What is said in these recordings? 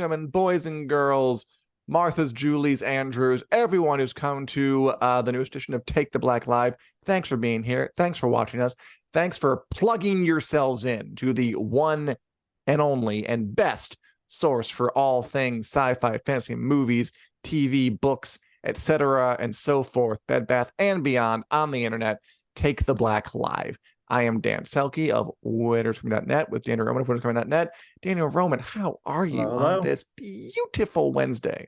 gentlemen, boys and girls, Martha's, Julie's, Andrews, everyone who's come to the newest edition of Take the Black Live. Thanks for being here. Thanks for watching us. Thanks for plugging yourselves in to the one and only and best source for all things sci-fi, fantasy, movies, TV, books, etc., and so forth, Bed Bath and beyond on the internet. Take the Black Live. I am Dan Selke of winterscoming.net with Daniel Roman of winterscoming.net. Daniel Roman, how are you Hello. on this beautiful Wednesday?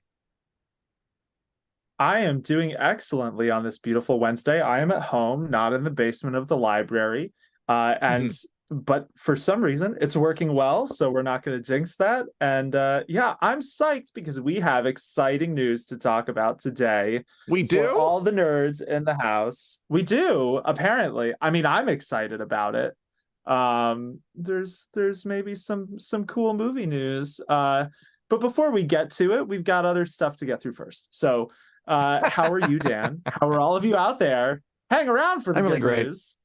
I am doing excellently on this beautiful Wednesday. I am at home, not in the basement of the library. But for some reason, it's working well, so we're not going to jinx that. And yeah, I'm psyched because we have exciting news to talk about today. We For do? all the nerds in the house. We do, apparently. I mean, I'm excited about it. There's maybe some cool movie news. But before we get to it, we've got other stuff to get through first. So how are you, Dan? How are all of you out there? Hang around for the I'm really good great. news.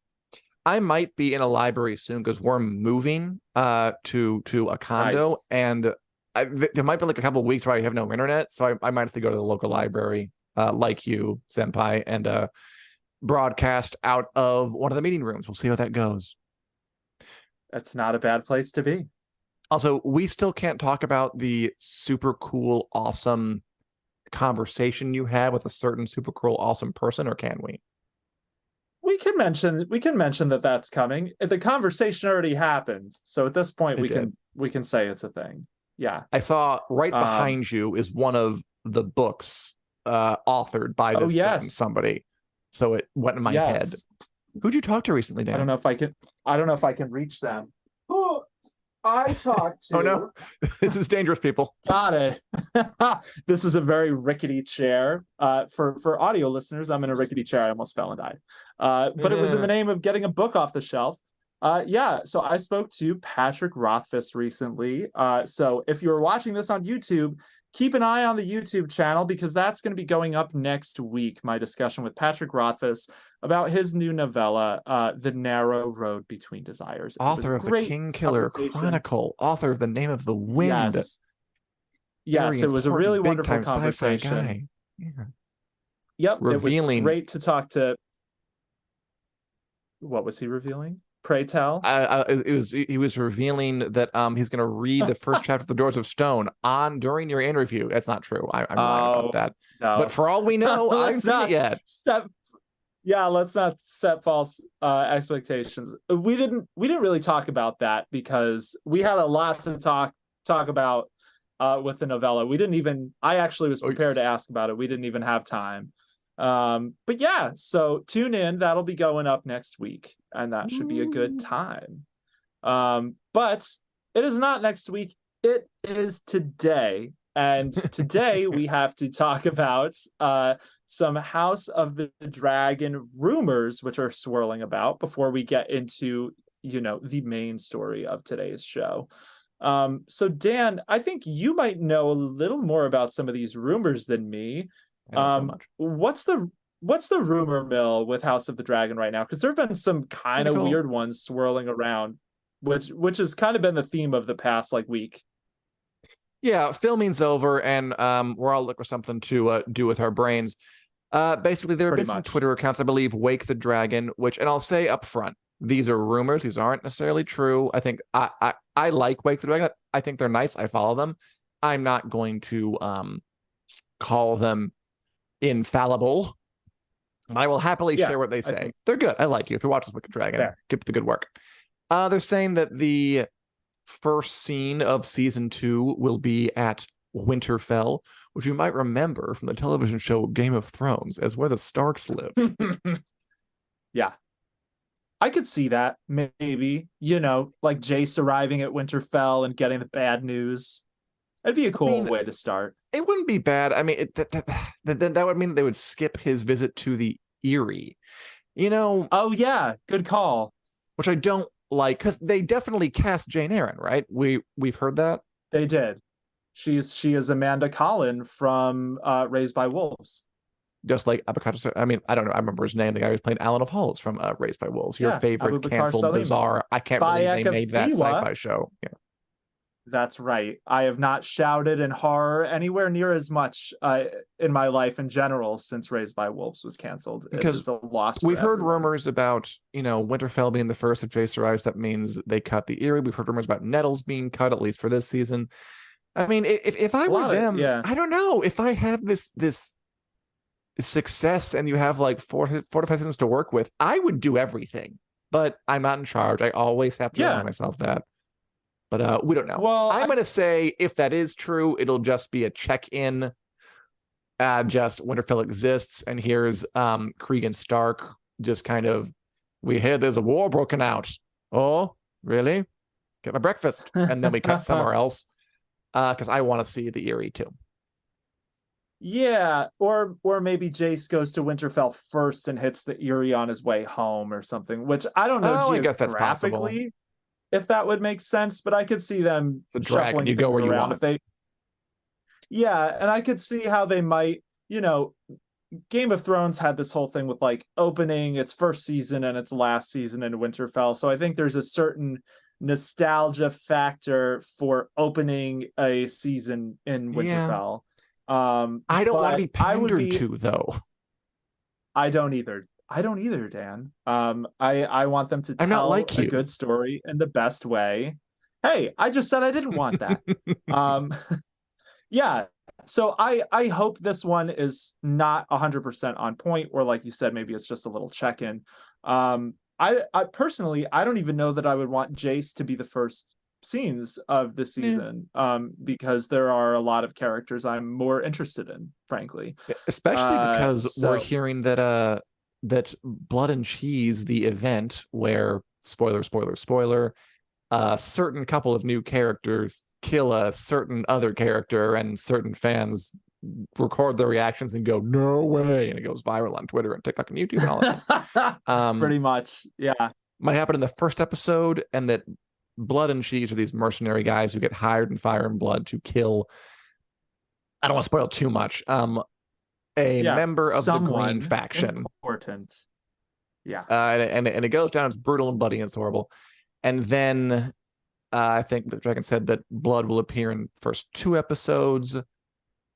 I might be in a library soon because we're moving to a condo, Nice. and there might be like a couple of weeks where I have no internet, so I might have to go to the local library, like you, Senpai, and broadcast out of one of the meeting rooms. We'll see how that goes. That's not a bad place to be. Also, we still can't talk about the super cool, awesome conversation you had with a certain super cool, awesome person, or can we? We can mention that that's coming. The conversation already happened, so at this point we can say it's a thing. Yeah. I saw right behind you is one of the books authored by this somebody. So it went in my head. Who'd you talk to recently, Dan? I don't know if I can reach them. Oh, I talked to. Oh no, this is dangerous, people. Got it. This is a very rickety chair. For audio listeners, I'm in a rickety chair. I almost fell and died. But it was in the name of getting a book off the shelf. Yeah, so I spoke to Patrick Rothfuss recently. So if you're watching this on YouTube, keep an eye on the YouTube channel because that's going to be going up next week. My discussion with Patrick Rothfuss about his new novella, The Narrow Road Between Desires. Author of The King Killer Chronicle, author of The Name of the Wind. Yes, it was a really wonderful conversation. Yeah. Yep, revealing. It was great to talk to. What was he revealing? Pray tell. He was revealing that he's going to read the first chapter of The Doors of Stone during your interview. That's not true. I'm lying about that. No. But for all we know, I haven't seen it yet. Let's not set false expectations. We didn't really talk about that because we had a lot to talk about with the novella. I actually was prepared to ask about it. We didn't even have time. But yeah, so tune in. That'll be going up next week, and that should be a good time. But it is not next week. It is today. And today we have to talk about some House of the Dragon rumors, which are swirling about before we get into, the main story of today's show. So Dan, I think you might know a little more about some of these rumors than me. So much. What's the rumor mill with House of the Dragon right now? Because there have been some kind of weird ones swirling around, which has kind of been the theme of the past week. Yeah, filming's over, and we're all looking for something to do with our brains. Basically, there have been some Twitter accounts, I believe, Wake the Dragon, and I'll say up front, these are rumors. These aren't necessarily true. I think I like Wake the Dragon. I think they're nice. I follow them. I'm not going to call them infallible. I will happily share what they say. They're good. I like you. If you watch this Wicked Dragon, keep the good work. They're saying that the first scene of season 2 will be at Winterfell, which you might remember from the television show Game of Thrones as where the Starks live. Yeah. I could see that, maybe. Like Jace arriving at Winterfell and getting the bad news. It'd be a cool way to start. It wouldn't be bad. I mean, that would mean they would skip his visit to the Eyrie. Oh, yeah. Good call. Which I don't like, because they definitely cast Jane Eyre, right? We've heard that. They did. She is Amanda Collin from Raised by Wolves. Just like Abubakar. I mean, I don't know. I remember his name. The guy who's playing Alan of Halls from Raised by Wolves. Your favorite canceled, bizarre. I can't believe they made that sci-fi show. Yeah. That's right. I have not shouted in horror anywhere near as much in my life in general since Raised by Wolves was canceled. It Because is a loss for we've heard everyone. rumors about, Winterfell being the first. If Jace arrives, that means they cut the Eyrie. We've heard rumors about Nettles being cut, at least for this season. I mean, if I were them, yeah. I don't know. If I had this success and you have like four to five seasons to work with, I would do everything. But I'm not in charge. I always have to remind myself that. But we don't know. Well, I'm gonna say if that is true, it'll just be a check-in. Just Winterfell exists, and here's Cregan Stark just kind of, we hear there's a war broken out. Oh, really? Get my breakfast. And then we cut somewhere else. Because I want to see the Eyrie too. Yeah, or maybe Jace goes to Winterfell first and hits the Eyrie on his way home or something, which I don't know I guess that's possible. If that would make sense, but I could see them shuffling you things go where you around want. if they. Yeah, and I could see how they might, Game of Thrones had this whole thing with like opening its first season and its last season in Winterfell. So I think there's a certain nostalgia factor for opening a season in Winterfell. I don't want to be pandered to, though. I don't either. Dan. I want them to tell a good story in the best way. Hey, I just said I didn't want that. Yeah. So I hope this one is not 100% on point, or like you said, maybe it's just a little check-in. I personally, I don't even know that I would want Jace to be the first scenes of the season, because there are a lot of characters I'm more interested in, frankly. Especially because we're hearing that that Blood and Cheese, the event where, spoiler, a certain couple of new characters kill a certain other character, and certain fans record their reactions and go, no way, and it goes viral on Twitter and TikTok and YouTube and all that. Pretty much, yeah. Might happen in the first episode, and that Blood and Cheese are these mercenary guys who get hired in Fire and Blood to kill, I don't want to spoil too much, a member of the Green faction. Important. Yeah. And it goes down, it's brutal and bloody and it's horrible. And then I think the Dragon said that Blood will appear in first 2 episodes,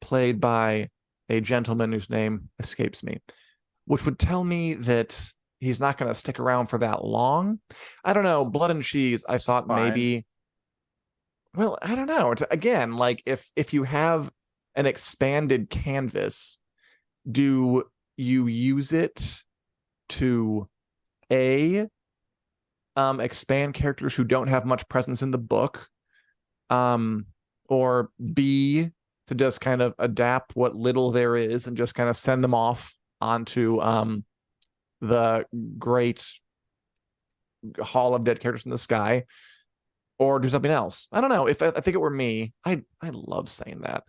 played by a gentleman whose name escapes me, which would tell me that he's not going to stick around for that long. I don't know. Blood and Cheese, I thought maybe. Well, I don't know. Again, like if you have an expanded canvas, do you use it to expand characters who don't have much presence in the book, or B, to just kind of adapt what little there is and just kind of send them off onto the great Hall of Dead Characters in the Sky, or do something else? I don't know. If I think it were me, I love saying that.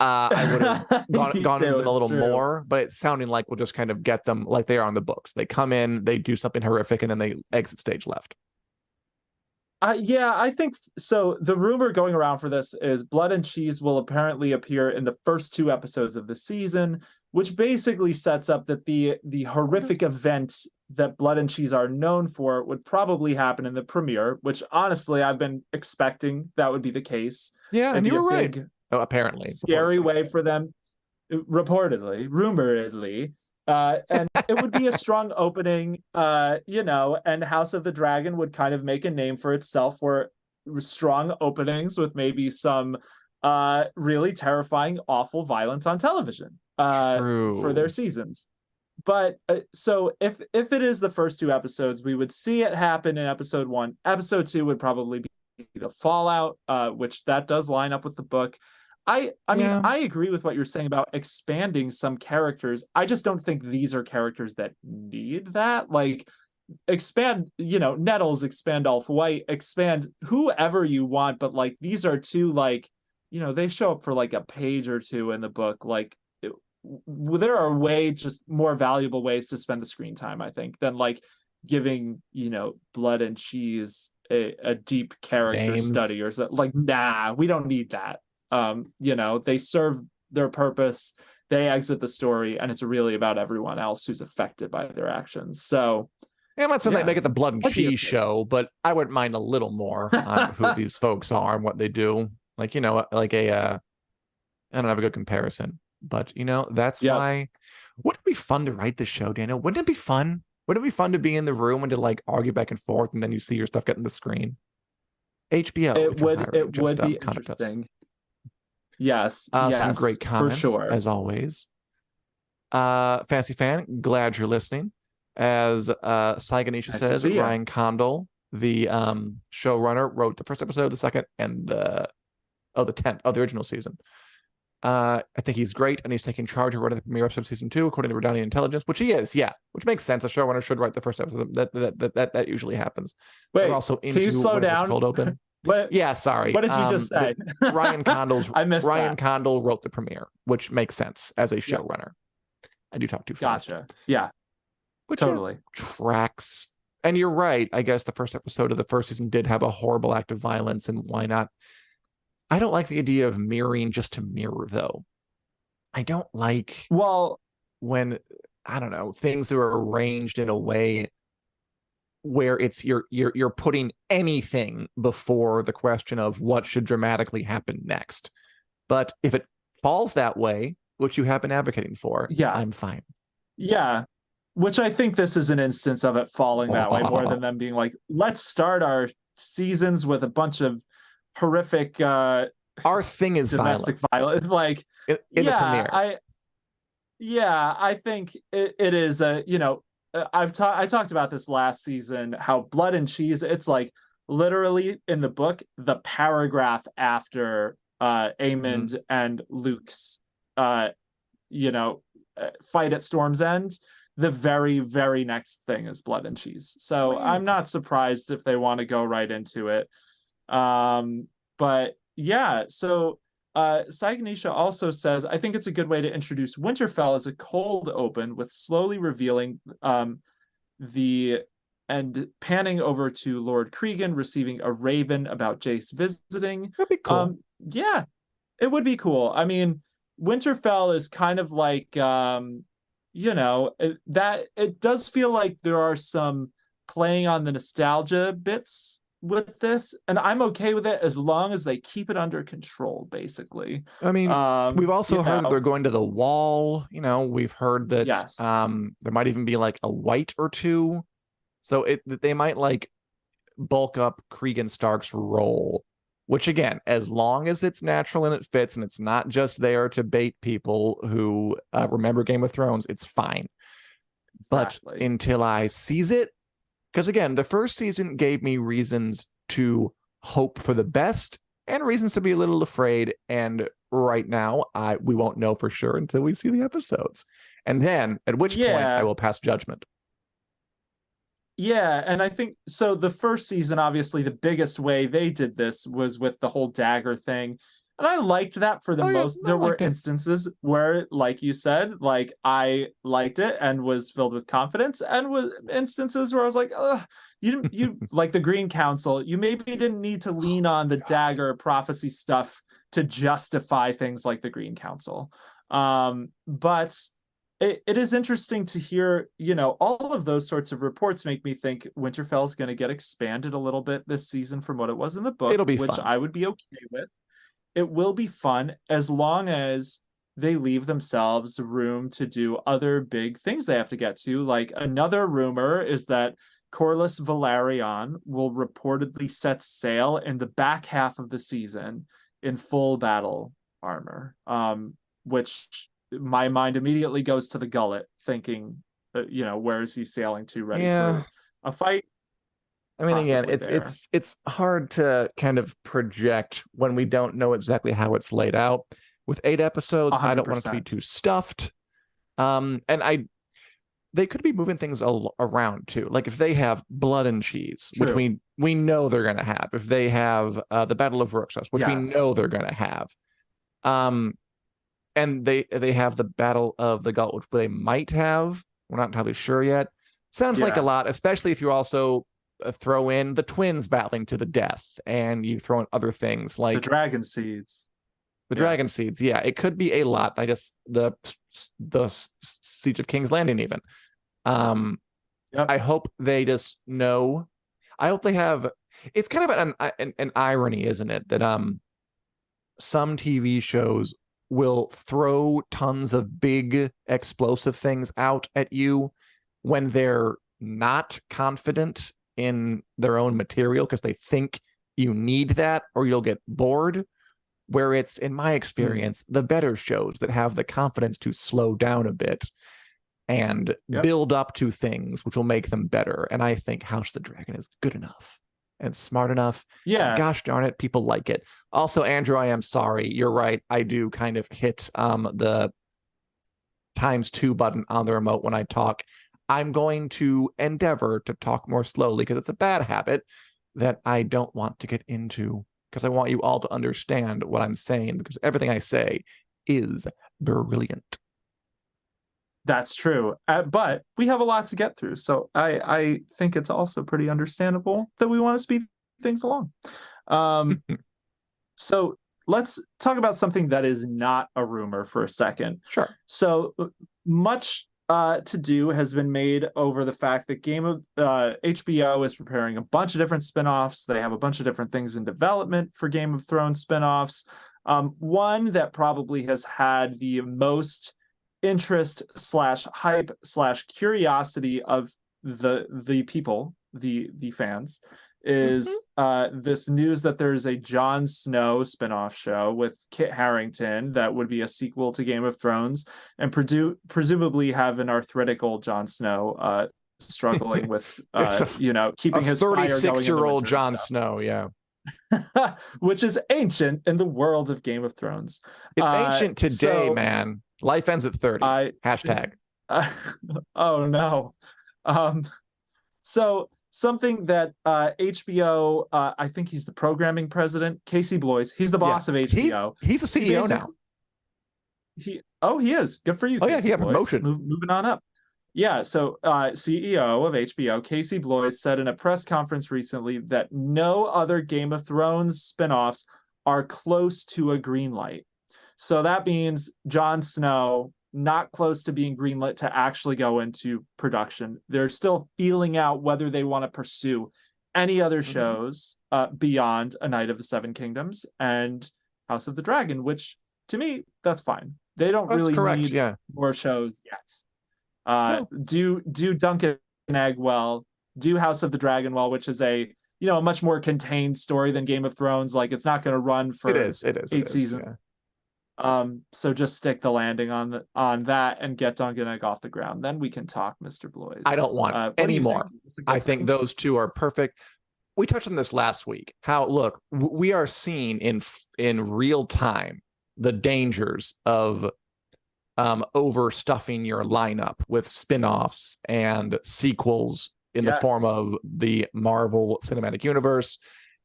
I would have gone into them a little more, but it's sounding like we'll just kind of get them like they are on the books. They come in, they do something horrific, and then they exit stage left. Yeah, I think so. The rumor going around for this is Blood and Cheese will apparently appear in the first 2 episodes of the season, which basically sets up that the horrific events that Blood and Cheese are known for would probably happen in the premiere, which honestly I've been expecting that would be the case. Yeah, and you were right. Apparently. Scary way for them, rumoredly. And it would be a strong opening, and House of the Dragon would kind of make a name for itself for strong openings with maybe some really terrifying, awful violence on television for their seasons. But so if it is the first 2 episodes, we would see it happen in episode 1. Episode 2 would probably be the fallout, which that does line up with the book. I mean, I agree with what you're saying about expanding some characters. I just don't think these are characters that need that. Like, expand, Nettles, expand Ulf White, expand whoever you want. But like, these are 2, like, they show up for like a page or 2 in the book. Like, there are just more valuable ways to spend the screen time, I think, than like giving, Blood and Cheese a deep character study or something. Like, nah, we don't need that. They serve their purpose, they exit the story, and it's really about everyone else who's affected by their actions. So Yeah, I'm not saying Yeah. they make it the blood and That'd be cheese okay. show, but I wouldn't mind a little more on who these folks are and what they do. Like, like I don't have a good comparison, but that's Yep. why. Wouldn't it be fun to write this show, Daniel? Wouldn't it be fun? Wouldn't it be fun to be in the room and to like argue back and forth, and then you see your stuff getting the screen? HBO, It if you're would hiring, just be contact us. interesting. Yes, Some yes, great for comments sure. as always. Fancy fan, glad you're listening. As Saiganisha Nice to says, see ya. Ryan Condal, the showrunner, wrote the first episode, the second, and the 10th of the original season. I think he's great, and he's taking charge of writing the premiere episode of season 2, according to Redownian Intelligence, which he is, yeah, which makes sense. A showrunner should write the first episode. That usually happens. They're Wait, also can you into slow when it was down? cold open. What Yeah, sorry. what did you just say? Ryan I missed Ryan that. Condal wrote the premiere, which makes sense as a Yeah. showrunner. I do talk too fast. Gotcha. Yeah, Which totally. tracks. And you're right. I guess the first episode of the first season did have a horrible act of violence, and why not? I don't like the idea of mirroring just to mirror, though. I don't like Well, when, I don't know, things are arranged in a way where it's you're putting anything before the question of what should dramatically happen next. But if it falls that way, which you have been advocating for, yeah, I'm fine. yeah. Which I think this is an instance of it falling that way more than them being like, let's start our seasons with a bunch of horrific Our thing is domestic violence. Like, in the premiere. I think it is I talked about this last season, how Blood and Cheese, it's like literally in the book, the paragraph after Aemond and Luke's fight at Storm's End, the very, very next thing is Blood and Cheese. So I'm not surprised if they want to go right into it. But yeah, so Saiganisha also says, I think it's a good way to introduce Winterfell as a cold open with slowly revealing and panning over to Lord Cregan receiving a raven about Jace visiting. That'd be cool. Yeah, it would be cool. I mean, Winterfell is kind of like that it does feel like there are some playing on the nostalgia bits with this, and I'm okay with it as long as they keep it under control, basically. I mean, we've also heard that they're going to the Wall. We've heard that yes. There might even be like a white or two. So they might like bulk up Cregan Stark's role, which again, as long as it's natural and it fits and it's not just there to bait people who remember Game of Thrones, it's fine. Exactly. But until I seize it, because again, the first season gave me reasons to hope for the best and reasons to be a little afraid. And right now, we won't know for sure until we see the episodes. And then at which point I will pass judgment. Yeah, and I think so. The first season, obviously, the biggest way they did this was with the whole dagger thing. And I liked that for the most. There were instances where, like you said, like I liked it and was filled with confidence, and was instances where I was like, ugh, you like the Green Council, you maybe didn't need to lean on the dagger prophecy stuff to justify things like the Green Council. But it is interesting to hear, all of those sorts of reports make me think Winterfell's going to get expanded a little bit this season from what it was in the book, which fun. I would be okay with. It will be fun as long as they leave themselves room to do other big things they have to get to. Like, another rumor is that Corlys Velaryon will reportedly set sail in the back half of the season in full battle armor, which my mind immediately goes to the Gullet, thinking, where is he sailing to, ready for a fight? I mean, again, it's hard to kind of project when we don't know exactly how it's laid out. With 8 episodes, 100%. I don't want it to be too stuffed. They could be moving things around too. Like if they have Blood and Cheese, which we know they're going to have. If they have the Battle of Rook's, which we know they're going to have. And they have the Battle of the Gullet, which they might have. We're not entirely sure yet. Sounds like a lot, especially if you also throw in the twins battling to the death, and you throw in other things like the Dragon Seeds. Dragon Seeds, it could be a lot. I guess the Siege of King's Landing, even. Yep. I hope they just know. I hope they have. It's kind of an irony, isn't it, that some TV shows will throw tons of big explosive things out at you when they're not confident in their own material because they think you need that or you'll get bored. Where it's, in my experience, the better shows that have the confidence to slow down a bit and Yep. build up to things which will make them better. And I think House of the Dragon is good enough and smart enough. And Yeah. gosh darn it, people like it. Also, Andrew, I am sorry. You're right. I do kind of hit the ×2 button on the remote when I talk. I'm going to endeavor to talk more slowly because it's a bad habit that I don't want to get into because I want you all to understand what I'm saying because everything I say is brilliant. That's true. But we have a lot to get through. So I think it's also pretty understandable that we want to speed things along. So let's talk about something that is not a rumor for a second. Sure. So much to do has been made over the fact that HBO is preparing a bunch of different spinoffs. They have a bunch of different things in development for Game of Thrones spinoffs. One that probably has had the most interest / hype / curiosity of the people, the fans, is this news that there's a Jon Snow spinoff show with Kit Harington that would be a sequel to Game of Thrones and presumably have an arthritic old Jon Snow struggling with keeping his fire going. 36-year-old Jon Snow, yeah. Which is ancient in the world of Game of Thrones. It's ancient today, man. Life ends at 30. Hashtag. Oh no. So something that HBO, I think he's the programming president, Casey Bloys. He's the boss of HBO. He's the CEO now. He is. Good for you. Oh Casey yeah, he had promotion. Moving on up. Yeah, so CEO of HBO, Casey Bloys, said in a press conference recently that no other Game of Thrones spinoffs are close to a green light. So that means Jon Snow not close to being greenlit to actually go into production. They're still feeling out whether they want to pursue any other shows beyond A Knight of the Seven Kingdoms and House of the Dragon, which to me, that's fine. They don't really need more shows yet. Do Dunk and Egg well, do House of the Dragon well, which is a much more contained story than Game of Thrones. Like, it's not going to run for 8 seasons. Yeah. So just stick the landing on that and get Dunk and Egg off the ground. Then we can talk, Mr. Bloys. I don't want any more. I think those two are perfect. We touched on this last week. How, look, we are seeing in real time the dangers of overstuffing your lineup with spin-offs and sequels in the form of the Marvel Cinematic Universe,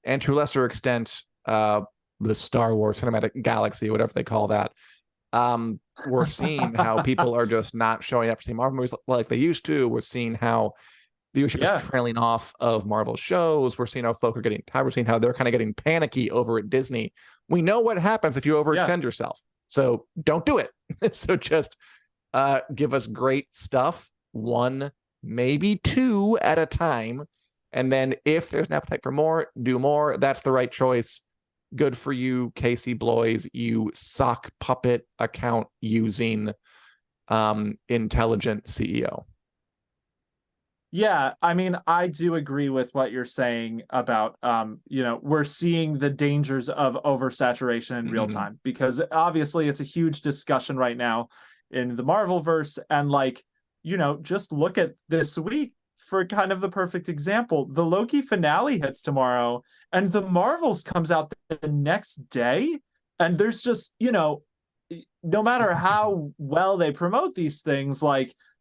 and to a lesser extent, the Star Wars Cinematic Galaxy, whatever they call that. We're seeing how people are just not showing up to see Marvel movies like they used to. We're seeing how viewership is trailing off of Marvel shows. We're seeing how folk are getting tired. We're seeing how they're kind of getting panicky over at Disney. We know what happens if you overextend yourself. So don't do it. So just give us great stuff, 1, maybe 2 at a time. And then if there's an appetite for more, do more. That's the right choice. Good for you, Casey Bloys, you sock puppet account using intelligent CEO. Yeah, I mean, I do agree with what you're saying about, we're seeing the dangers of oversaturation in real time, because obviously it's a huge discussion right now in the Marvelverse. And just look at this week for kind of the perfect example. The Loki finale hits tomorrow and the Marvels comes out the next day. And there's just, no matter how well they promote these things,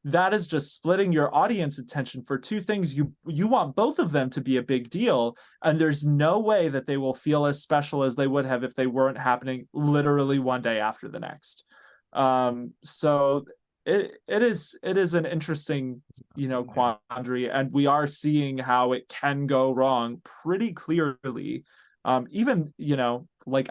that is just splitting your audience attention for 2 things. You want both of them to be a big deal, and there's no way that they will feel as special as they would have if they weren't happening literally one day after the next. So it is an interesting, quandary, and we are seeing how it can go wrong pretty clearly. Even,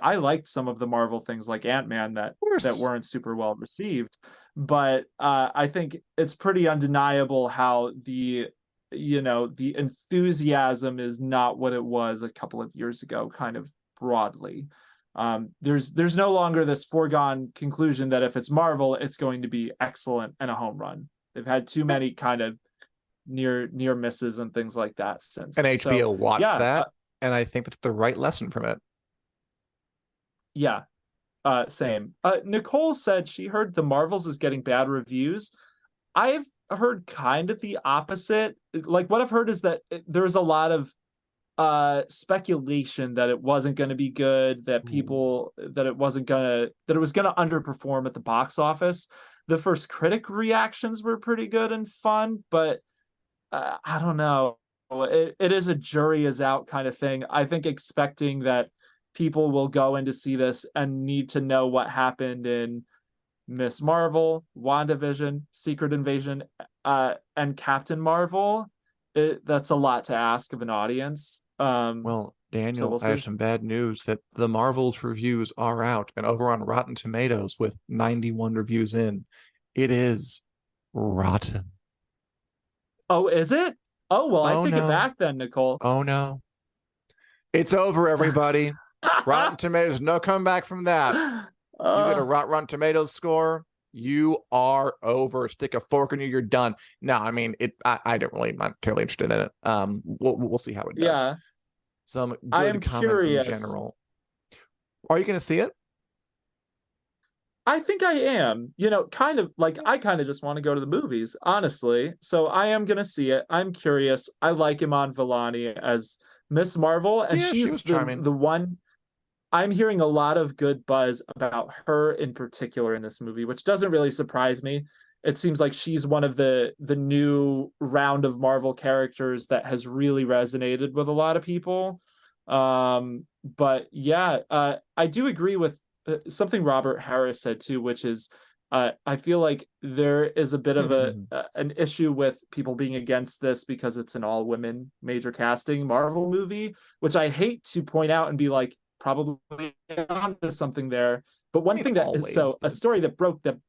I liked some of the Marvel things like Ant-Man that weren't super well received. But I think it's pretty undeniable how the the enthusiasm is not what it was a couple of years ago, kind of broadly. There's no longer this foregone conclusion that if it's Marvel, it's going to be excellent and a home run. They've had too many kind of near misses and things like that since. And HBO So watched yeah, that, and I think that's the right lesson from it. yeah, same. Nicole said she heard the Marvels is getting bad reviews. I've heard kind of the opposite. Like what I've heard is that there's a lot of speculation that it wasn't going to be good, that it was going to underperform at the box office. The first critic reactions were pretty good and fun, but I don't know. It is a jury is out kind of thing. I think expecting that people will go in to see this and need to know what happened in Miss Marvel, WandaVision, Secret Invasion, and Captain Marvel, that's a lot to ask of an audience. Well, So Daniel, we'll I have see. some bad news that the Marvels reviews are out, and over on Rotten Tomatoes with 91 reviews in, it is rotten. Oh, is it? Oh, well, I Oh take it no. back then, Nicole. Oh no. It's over, everybody. Rotten Tomatoes, no comeback from that. You get a uh, Rotten Tomatoes score, you are over. Stick a fork in you, you're done. No, I mean it. I don't really, not terribly interested in it. We'll see how it does. yeah, Some I good am comments in curious. general. Are you going to see it? I think I am, kind of like I kind of just want to go to the movies, honestly. So I am gonna see it. I'm curious. I like Iman Vellani as Miss Marvel, and Yeah, she she's was the charming. the one I'm hearing a lot of good buzz about her in particular in this movie, which doesn't really surprise me. It seems like she's one of the new round of Marvel characters that has really resonated with a lot of people. But yeah, I do agree with something Robert Harris said too, which is I feel like there is a bit of an issue with people being against this because it's an all women major casting Marvel movie, which I hate to point out and be like, probably onto something there. But I one mean, thing that is always, so a but story that broke the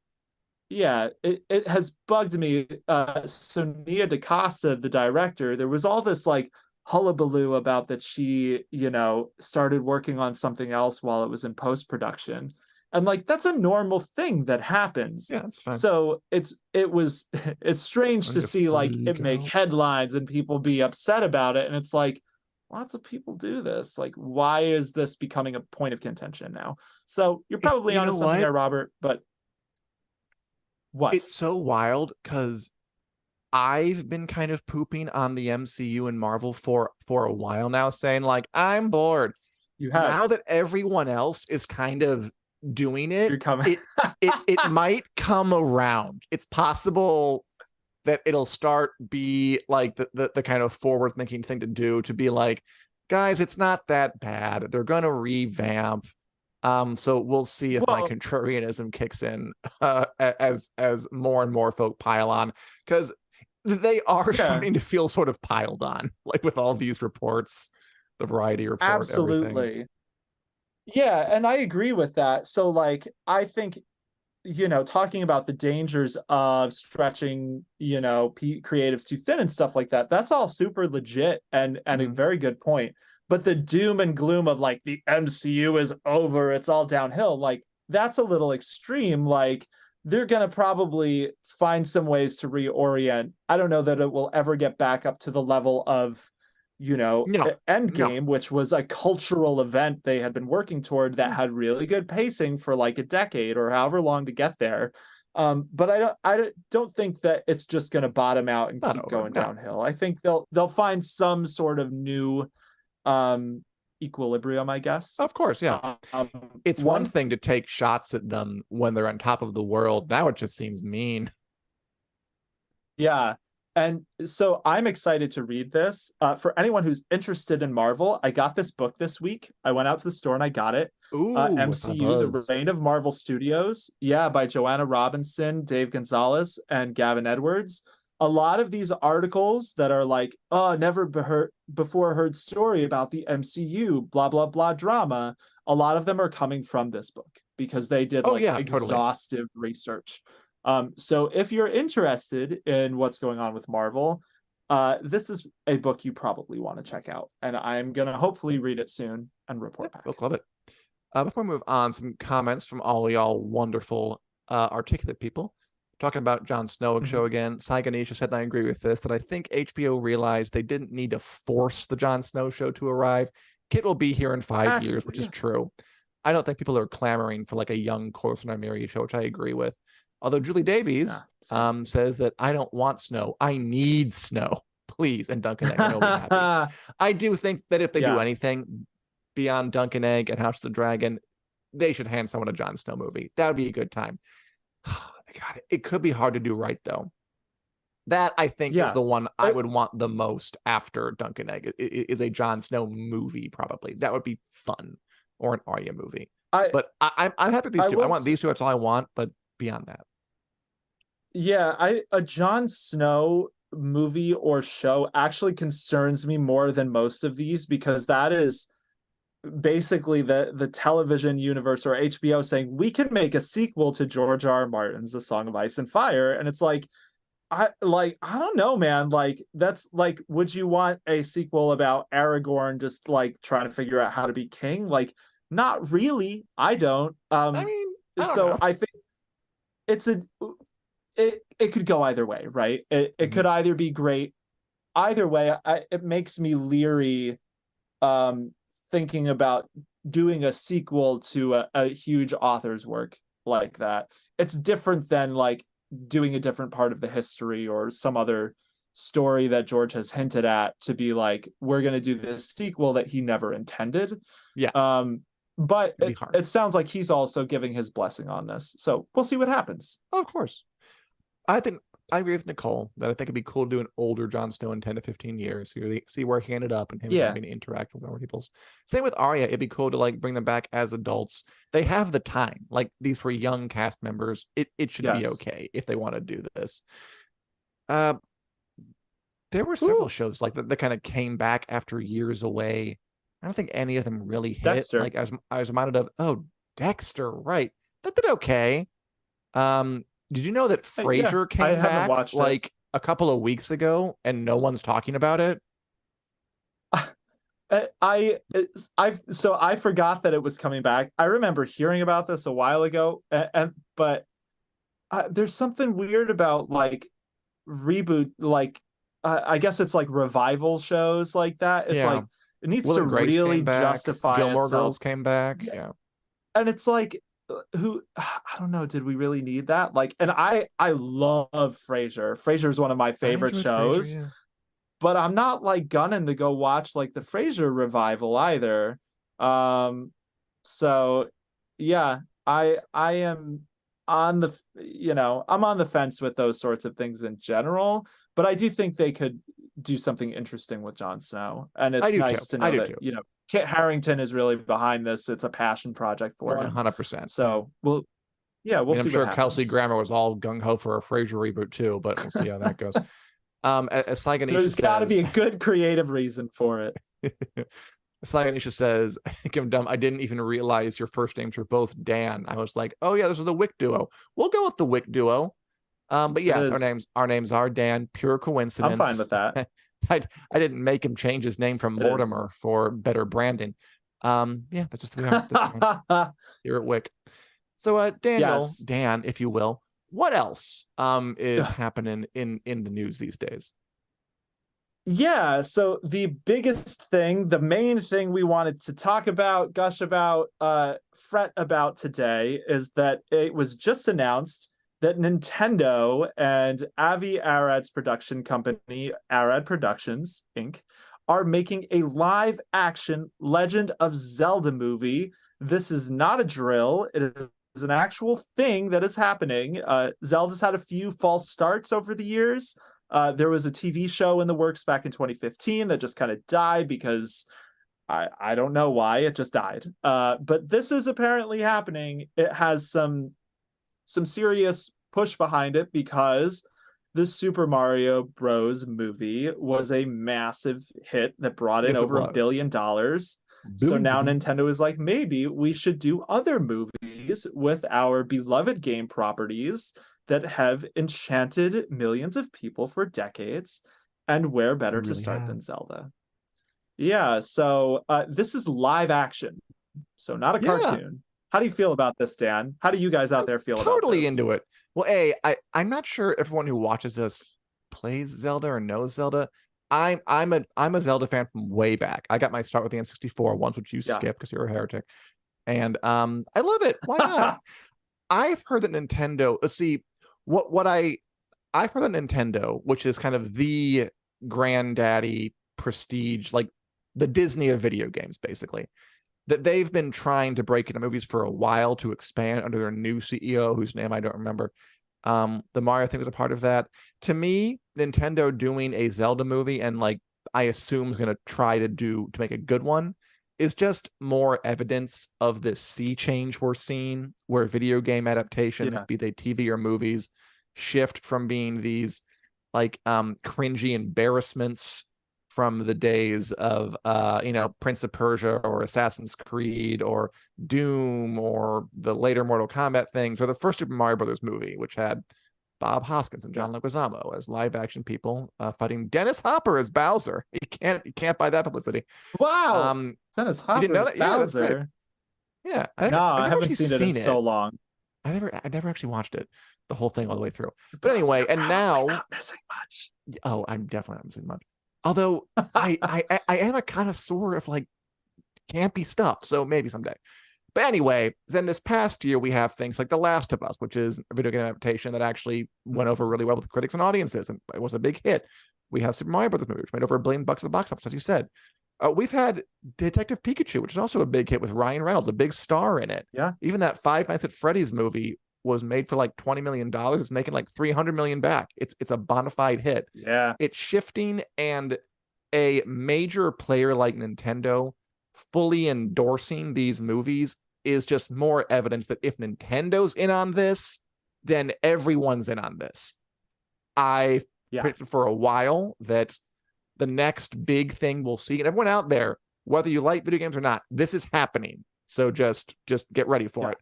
yeah, it has bugged me. So Nia DaCosta, the director, there was all this like hullabaloo about that she, started working on something else while it was in post-production. And like that's a normal thing that happens. yeah, it's fine. So it's strange Time to to see like freak it make out. headlines and people be upset about it. And it's like lots of people do this. Like, why is this becoming a point of contention now? So you're It's, probably you onto know something what? there, Robert, but what? It's so wild because I've been kind of pooping on the MCU and Marvel for a while now, saying like I'm bored. You have. Now that everyone else is kind of doing it, You're coming. it might come around. It's possible that it'll start be like the kind of forward thinking thing to do, to be like, guys, it's not that bad. They're gonna revamp. So we'll see if my Well, contrarianism kicks in as more and more folk pile on, because they are yeah, starting to feel sort of piled on, like with all these reports, the Variety report, everything. absolutely. Yeah, and I agree with that. So, like, I think, talking about the dangers of stretching, creatives too thin and stuff like that, that's all super legit and a Mhm. very good point. But the doom and gloom of like the MCU is over, it's all downhill, like that's a little extreme. Like they're gonna probably find some ways to reorient. I don't know that it will ever get back up to the level of No, no, Endgame, which was a cultural event they had been working toward that yeah, had really good pacing for like a decade or however long to get there. But I don't think that it's just going to bottom out it's and not keep over. going No, downhill. I think they'll find some sort of new um, equilibrium, I guess. of course, yeah. Um, It's one one thing to take shots at them when they're on top of the world. Now it just seems mean. Yeah. And so I'm excited to read this. For anyone who's interested in Marvel, I got this book this week. I went out to the store and I got it. Ooh, with a MCU, The buzz. Reign of Marvel Studios. Yeah, by Joanna Robinson, Dave Gonzalez, and Gavin Edwards. A lot of these articles that are like, oh, never before heard story about the MCU, blah, blah, blah drama. A lot of them are coming from this book because they did Oh like yeah, totally. exhaustive research. So if you're interested in what's going on with Marvel, this is a book you probably want to check out, and I'm gonna hopefully read it soon and report back. Book, love it. Before we move on, some comments from all y'all wonderful, articulate people. Talking about Jon Snow show again. Saiganisha said, and I agree with this, that I think HBO realized they didn't need to force the Jon Snow show to arrive. Kit will be here in 5 years, which is true. I don't think people are clamoring for like a young Corson Ramirez show, which I agree with. Although Julie Davies says that I don't want snow. I need snow, please. And Duncan Egg, I will be happy. I do think that if they do anything beyond Duncan Egg and House of the Dragon, they should hand someone a Jon Snow movie. That would be a good time. God, it could be hard to do right, though. That, I think, is the one I would want the most after Duncan Egg, is a Jon Snow movie, probably. That would be fun. Or an Arya movie. But I'm happy with these two. I want these two, that's all I want, but beyond that. Yeah, a Jon Snow movie or show actually concerns me more than most of these, because that is basically the television universe or HBO saying we can make a sequel to George R. R. Martin's A Song of Ice and Fire, and it's like I don't know, man. Like, that's like, would you want a sequel about Aragorn just like trying to figure out how to be king? Like, not really. I don't. I mean, I don't know. I think it's it could go either way, right? It could either be great. Either way, it makes me leery thinking about doing a sequel to a huge author's work like that. It's different than like doing a different part of the history or some other story that George has hinted at to be like, we're going to do this sequel that he never intended. Yeah. But it sounds like he's also giving his blessing on this. So we'll see what happens. Oh, of course. I agree with Nicole that I think it'd be cool to do an older Jon Snow in 10 to 15 years. See where he ended up and him having to interact with other people. Same with Arya. It'd be cool to like bring them back as adults. They have the time. Like, these were young cast members. It should be okay if they want to do this. There were several shows like that kind of came back after years away. I don't think any of them really hit. Dexter. Like, I was reminded of, Dexter, right? That did okay. Did you know that Frasier came back like a couple of weeks ago and no one's talking about it? So I forgot that it was coming back. I remember hearing about this a while ago, but there's something weird about like reboot, like I guess it's like revival shows like that. It's like it needs to really justify Gilmore itself. Girls came back. Yeah. And it's like, I don't know, did we really need that? Like, and I love Frasier. Frasier is one of my favorite shows. Frasier, but I'm not like gunning to go watch like the Frasier revival either. So yeah, I am on the, I'm on the fence with those sorts of things in general, but I do think they could do something interesting with Jon Snow. And it's nice to know that, Kit Harington is really behind this. It's a passion project for him. 100%. So we'll see. I'm sure Kelsey Grammer was all gung-ho for a Frasier reboot too, but we'll see how that goes. As There's got to be a good creative reason for it. Saiganisha says, I think I'm dumb. I didn't even realize your first names were both Dan. I was like, oh yeah, those are the Wick duo. We'll go with the Wick duo. But yes, our names are Dan. Pure coincidence. I'm fine with that. I didn't make him change his name from Mortimer for better branding. Yeah, that's just the way I'm here at Wick. So Daniel, Dan, if you will, what else is happening in the news these days? Yeah, so the biggest thing, the main thing we wanted to talk about, gush about, fret about today is that it was just announced that Nintendo and Avi Arad's production company, Arad Productions, Inc., are making a live-action Legend of Zelda movie. This is not a drill. It is an actual thing that is happening. Zelda's had a few false starts over the years. There was a TV show in the works back in 2015 that just kind of died because I don't know why. It just died. But this is apparently happening. It has some serious push behind it because the Super Mario Bros. Movie was a massive hit that brought in over $1 billion. So now Nintendo is like, maybe we should do other movies with our beloved game properties that have enchanted millions of people for decades. And where better We to really start have. than Zelda? Yeah, so this is live action, so not a Yeah, cartoon. How do you feel about this, Dan? How do you guys out I'm there feel about totally this? into it. Well, I'm not sure everyone who watches us plays Zelda or knows Zelda. I'm a Zelda fan from way back. I got my start with the N64 once, which you Yeah, skipped because you're a heretic. And I love it. Why not? I've heard that Nintendo, let's see, what I've heard that Nintendo, which is kind of the granddaddy prestige, like the Disney of video games, basically, that they've been trying to break into movies for a while to expand under their new CEO, whose name I don't remember. The Mario thing was a part of that. To me, Nintendo doing a Zelda movie and like I assume is going to try to make a good one is just more evidence of this sea change we're seeing where video game adaptations, yeah, be they TV or movies, shift from being these like cringy embarrassments from the days of Prince of Persia or Assassin's Creed or Doom or the later Mortal Kombat things or the first Super Mario Brothers movie, which had Bob Hoskins and yeah. John Leguizamo as live action people fighting Dennis Hopper as Bowser. You can't buy that publicity. Wow, Um, Dennis you didn't Hopper know as that? Yeah, that's great. Bowser. Yeah, No, I've I never haven't actually seen it in seen it. so long. I never actually watched it, the whole thing all the way through. But You're anyway, and probably now, not missing much. oh, I'm definitely not missing much. Although I am a connoisseur of like campy stuff, so maybe someday. But anyway, then this past year we have things like The Last of Us, which is a video game adaptation that actually went over really well with critics and audiences, and it was a big hit. We have Super Mario Brothers movie, which made over $1 billion at the box office, as you said. We've had Detective Pikachu, which is also a big hit with Ryan Reynolds, a big star in it. Yeah, Even that Five Nights at Freddy's movie was made for like $20 million. It's making like 300 million back. It's a bona fide hit. yeah, It's shifting, and a major player like Nintendo fully endorsing these movies is just more evidence that if Nintendo's in on this, then everyone's in on this. I yeah, predicted for a while that the next big thing we'll see, and everyone out there, whether you like video games or not, this is happening. So just get ready for yeah. it.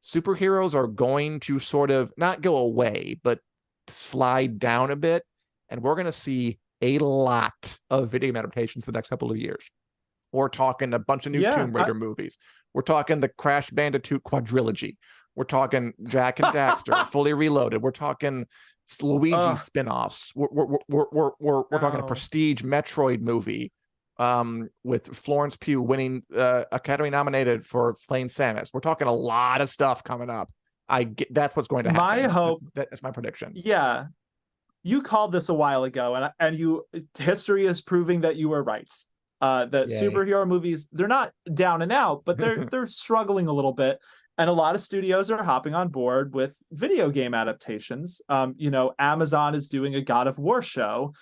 Superheroes are going to sort of not go away, but slide down a bit, and we're going to see a lot of video game adaptations the next couple of years. We're talking a bunch of new Yeah, Tomb Raider movies. We're talking the Crash Bandicoot quadrilogy. We're talking Jack and Daxter fully reloaded. We're talking Luigi spin-offs. We're talking a no. prestige Metroid movie with Florence Pugh winning Academy nominated for playing Samus. We're talking a lot of stuff coming up. That's what's going to happen. My hope, That's my prediction. yeah, you called this a while ago, and you history is proving that you were right. The Yay. superhero movies, they're not down and out, but they're struggling a little bit. And a lot of studios are hopping on board with video game adaptations. Amazon is doing a God of War show.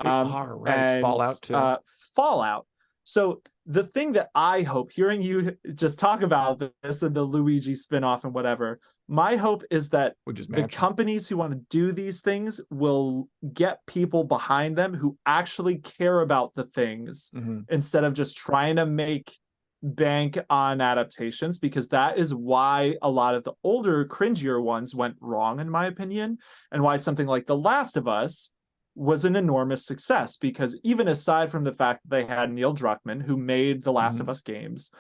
They are right. And Fallout too. Fallout. So the thing that I hope, hearing you just talk about this and the Luigi spinoff and whatever, my hope is that the companies who want to do these things will get people behind them who actually care about the things instead of just trying to make bank on adaptations, because that is why a lot of the older, cringier ones went wrong, in my opinion, and why something like The Last of Us was an enormous success, because even aside from the fact that they had Neil Druckmann, who made the Last of Us games,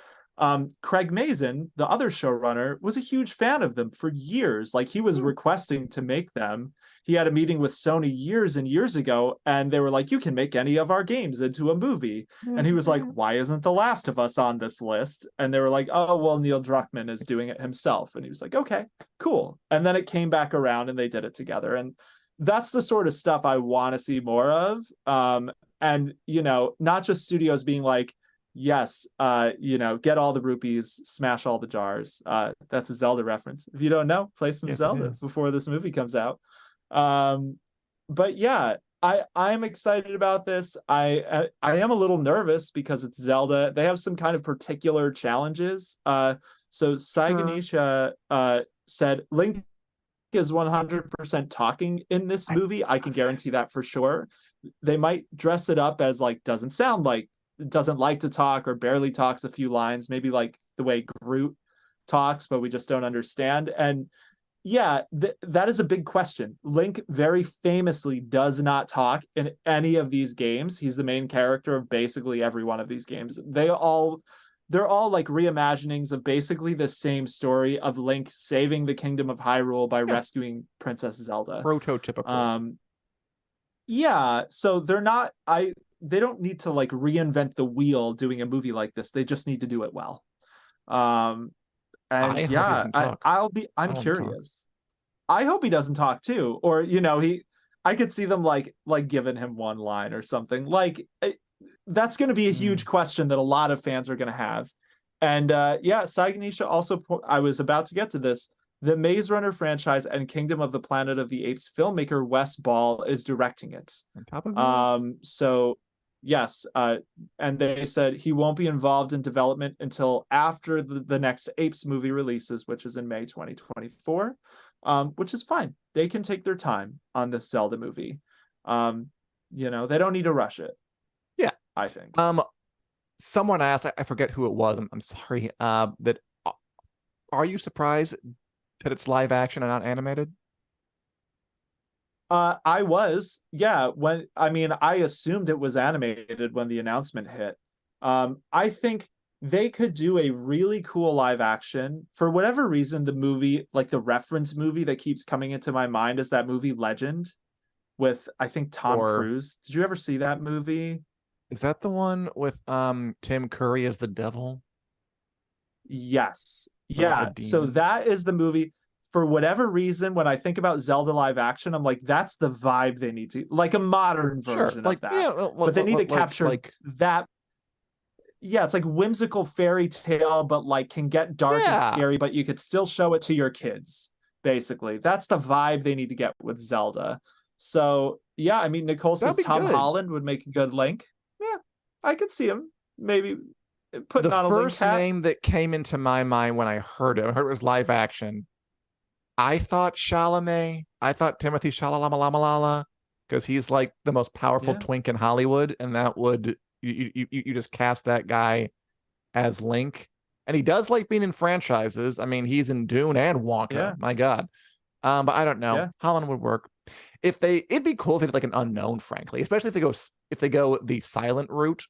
Craig Mazin, the other showrunner, was a huge fan of them for years. Like, he was requesting to make them. He had a meeting with Sony years and years ago, and they were like, you can make any of our games into a movie. And he was like, why isn't The Last of Us on this list? And they were like, oh, well, Neil Druckmann is doing it himself. And he was like, okay, cool. And then it came back around and they did it together. And that's the sort of stuff I want to see more of. And, not just studios being like, yes, get all the rupees, smash all the jars. That's a Zelda reference. If you don't know, play some Zelda before this movie comes out. But yeah, I'm excited about this. I am a little nervous because it's Zelda. They have some kind of particular challenges. So Saiganisha said Link is 100% talking in this movie. I can guarantee that for sure. They might dress it up as like doesn't like to talk or barely talks a few lines, maybe like the way Groot talks, but we just don't understand. And yeah, that is a big question. Link very famously does not talk in any of these games. He's the main character of basically every one of these games. They're all like reimaginings of basically the same story of Link saving the kingdom of Hyrule by Yeah, rescuing Princess Zelda. prototypical. Yeah, so they don't need to like reinvent the wheel doing a movie like this. They just need to do it well. Um and I hope he yeah, doesn't talk. I I'm don't want him to talk. curious. I hope he doesn't talk too, or I could see them like giving him one line or something. That's going to be a huge question that a lot of fans are going to have. And yeah, Saganisha also, I was about to get to this. The Maze Runner franchise and Kingdom of the Planet of the Apes filmmaker Wes Ball is directing it. On top of this, So yes, and they said he won't be involved in development until after the next Apes movie releases, which is in May 2024. Which is fine. They can take their time on this Zelda movie. They don't need to rush it. yeah. I think. Someone asked, I forget who it was. I'm sorry. That are you surprised that it's live action and not animated? I was, yeah. I assumed it was animated when the announcement hit. I think they could do a really cool live action. For whatever reason, the movie, like the reference movie that keeps coming into my mind is that movie Legend with I think Tom Or Cruise. Did you ever see that movie? is that the one with Tim Curry as the devil? Yes. Or like a Yeah. So demon? that is the movie. For whatever reason, when I think about Zelda live action, I'm like, that's the vibe they need to, like a modern Sure. version Like, of that. yeah, But they need to capture that. Yeah, it's like whimsical fairy tale, but like can get dark and yeah, scary, but you could still show it to your kids, basically. That's the vibe they need to get with Zelda. So yeah, I mean, Nicole that'd says be Tom good. Holland would make a good Link. Yeah, I could see him maybe The putting on a Link first hat. name that came into my mind when I heard it was live action. I thought Chalamet. I thought Timothy Chalamalama because he's like the most powerful Yeah, twink in Hollywood, and that would you just cast that guy as Link, and he does like being in franchises. I mean, he's in Dune and Wonka. yeah, My God. But I don't know. yeah, Holland would work. It'd be cool if they did like an unknown, frankly, especially if they go the silent route.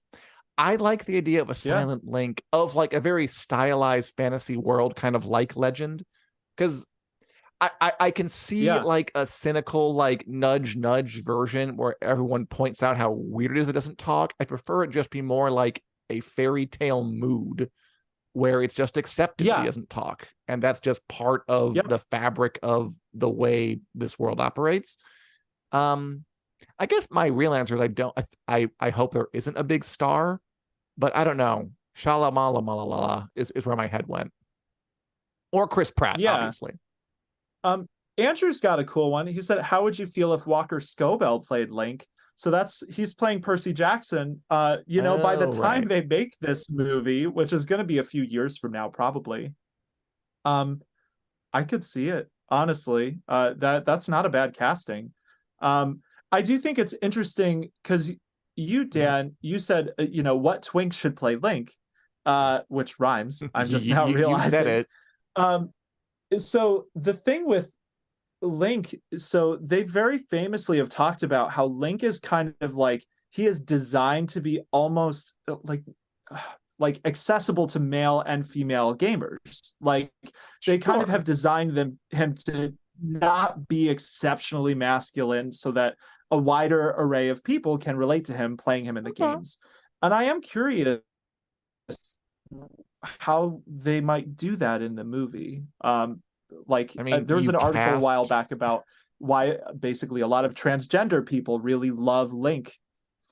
I like the idea of a yeah, silent Link of like a very stylized fantasy world, kind of like Legend, because I can see yeah, like a cynical like nudge nudge version where everyone points out how weird it is it doesn't talk. I prefer it just be more like a fairy tale mood where it's just accepted that he yeah, doesn't talk, and that's just part of yeah, the fabric of the way this world operates. Um, I guess my real answer is I don't. I hope there isn't a big star, but I don't know. Shalamala Malala is where my head went, or Chris Pratt, yeah. obviously. Andrew's got a cool one. He said, "How would you feel if Walker Scobell played Link?" So he's playing Percy Jackson. By the Oh, time right. they make this movie, which is going to be a few years from now, probably, um, I could see it honestly. That's not a bad casting. I do think it's interesting because Dan, you said what twink should play Link, which rhymes. I'm just now You said realizing. it. Um, so the thing with Link, so they very famously have talked about how Link is kind of like he is designed to be almost like accessible to male and female gamers. Like they kind of have Sure. designed him to not be exceptionally masculine so that a wider array of people can relate to him playing him in the Okay. games. And I am curious how they might do that in the movie. I mean, There was you an article a while cast. back about why basically a lot of transgender people really love Link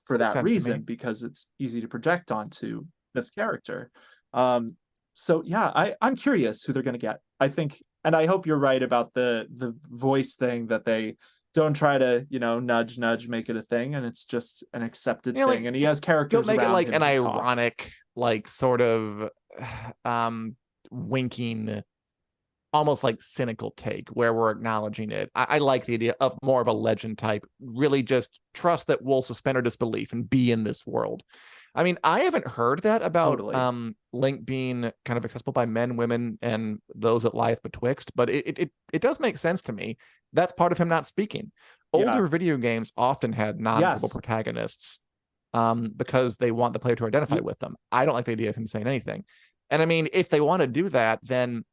for Makes that sense to me. reason because it's easy to project onto this character. Um, so yeah, I'm curious who they're going to get. I think, and I hope you're right about the voice thing that they don't try to nudge nudge make it a thing, and it's just an accepted Like thing, and he has don't characters make it around like him an who talk. ironic, like sort of um winking, almost like cynical take where we're acknowledging it. I like the idea of more of a Legend type, really just trust that we'll suspend our disbelief and be in this world. I mean, I haven't heard that about Totally. Link being kind of accessible by men, women, and those that lieth betwixt, but it does make sense to me. That's part of him not speaking. Yeah. Older video games often had non-verbal Yes. protagonists because they want the player to identify with them. I don't like the idea of him saying anything. And I mean, if they want to do that, then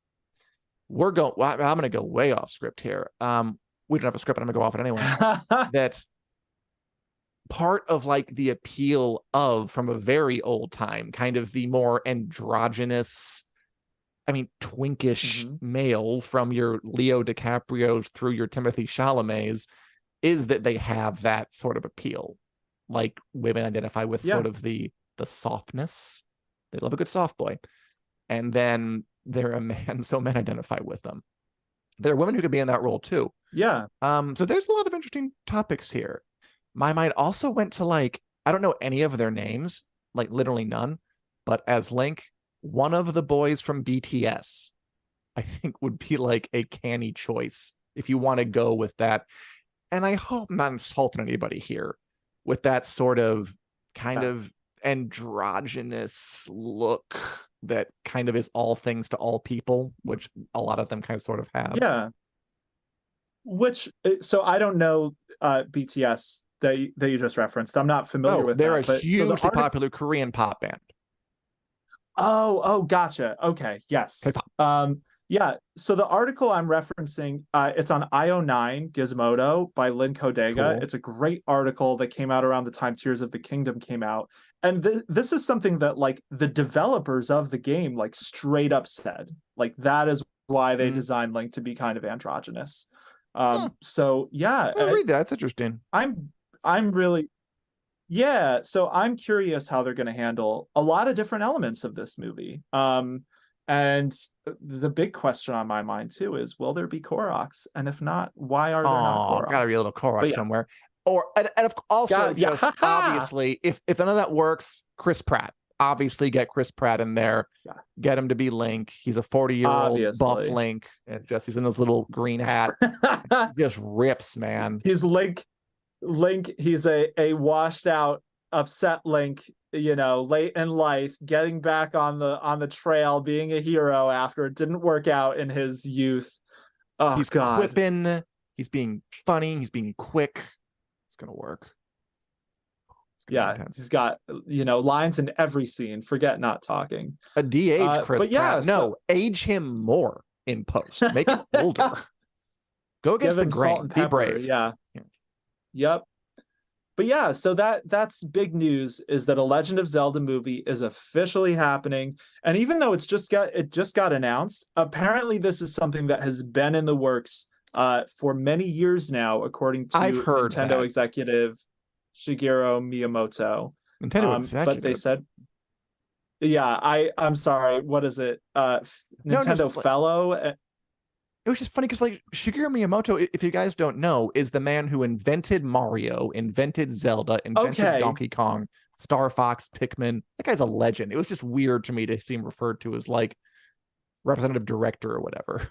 I'm going to go way off script here. We don't have a script, but I'm going to go off it anyway. That's part of like the appeal of, from a very old time, kind of the more androgynous, I mean, twinkish male, from your Leo DiCaprio's through your Timothy Chalamet's, is that they have that sort of appeal. Like, women identify with sort of the softness. They love a good soft boy. And then they're a man, so men identify with them. There are women who could be in that role too. Yeah. So there's a lot of interesting topics here. My mind also went to, like, I don't know any of their names, like literally none, but as Link, one of the boys from BTS, I think would be like a canny choice if you want to go with that. And I hope I'm not insulting anybody here with that sort of kind of androgynous look that kind of is all things to all people, which a lot of them kind of sort of have. Yeah. Which, so I don't know BTS that you just referenced. I'm not familiar with they're that. a hugely popular Korean pop band. Oh, gotcha. Okay, yes. K-pop. Yeah. So the article I'm referencing, it's on IO9 Gizmodo by Lynn Kodega. Cool. It's a great article that came out around the time Tears of the Kingdom came out, and this is something that like the developers of the game like straight up said, like that is why they designed Link to be kind of androgynous. So yeah, I'll read that. It's interesting. I'm really, yeah. So I'm curious how they're going to handle a lot of different elements of this movie. And the big question on my mind too is, will there be Koroks? And if not, why are there not Koroks? Gotta be a little Korok somewhere. Or and also just obviously, if none of that works, Chris Pratt. Obviously, get Chris Pratt in there. Yeah. Get him to be Link. He's a 40-year-old buff Link, and just he's in his little green hat. Just rips, man. He's Link. He's a washed out, upset Link, you know, late in life, getting back on the trail, being a hero after it didn't work out in his youth. Oh, he's quipping, he's being funny, he's being quick. It's gonna work. He's got, you know, lines in every scene. Forget not talking. A DH Chris Pratt. No, age him more in post. Make him older. Go against the grain. Be brave. Yeah. Yep. But yeah, so that's big news, is that a Legend of Zelda movie is officially happening. And even though it just got announced, apparently this is something that has been in the works for many years now, according to Nintendo executive Shigeru Miyamoto. Nintendo executive. But they said, yeah, I'm sorry, what is it? Nintendo fellow. It was just funny because, like, Shigeru Miyamoto, if you guys don't know, is the man who invented Mario, invented Zelda, invented Donkey Kong, Star Fox, Pikmin. That guy's a legend. It was just weird to me to see him referred to as like representative director or whatever.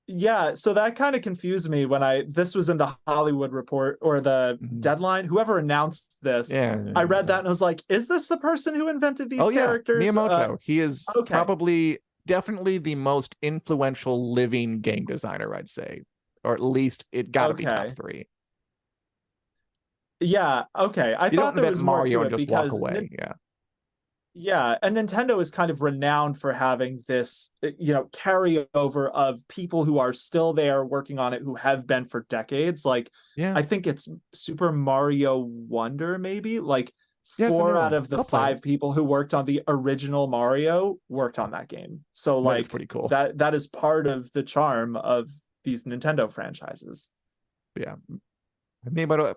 Yeah, so that kind of confused me when this was in the Hollywood Report or the Deadline, whoever announced this. I read that and I was like, is this the person who invented these characters? Miyamoto. He is probably definitely the most influential living game designer, I'd say, or at least it got to be top 3. Yeah, okay. I thought there was Mario more to and just walk away. Yeah, and Nintendo is kind of renowned for having this, you know, carryover of people who are still there working on it, who have been for decades. Like, I think it's Super Mario Wonder, maybe. Like, 4 out of the 5 people who worked on the original Mario worked on that game. So, like, that's pretty cool. That is part of the charm of these Nintendo franchises. Yeah. Miyamoto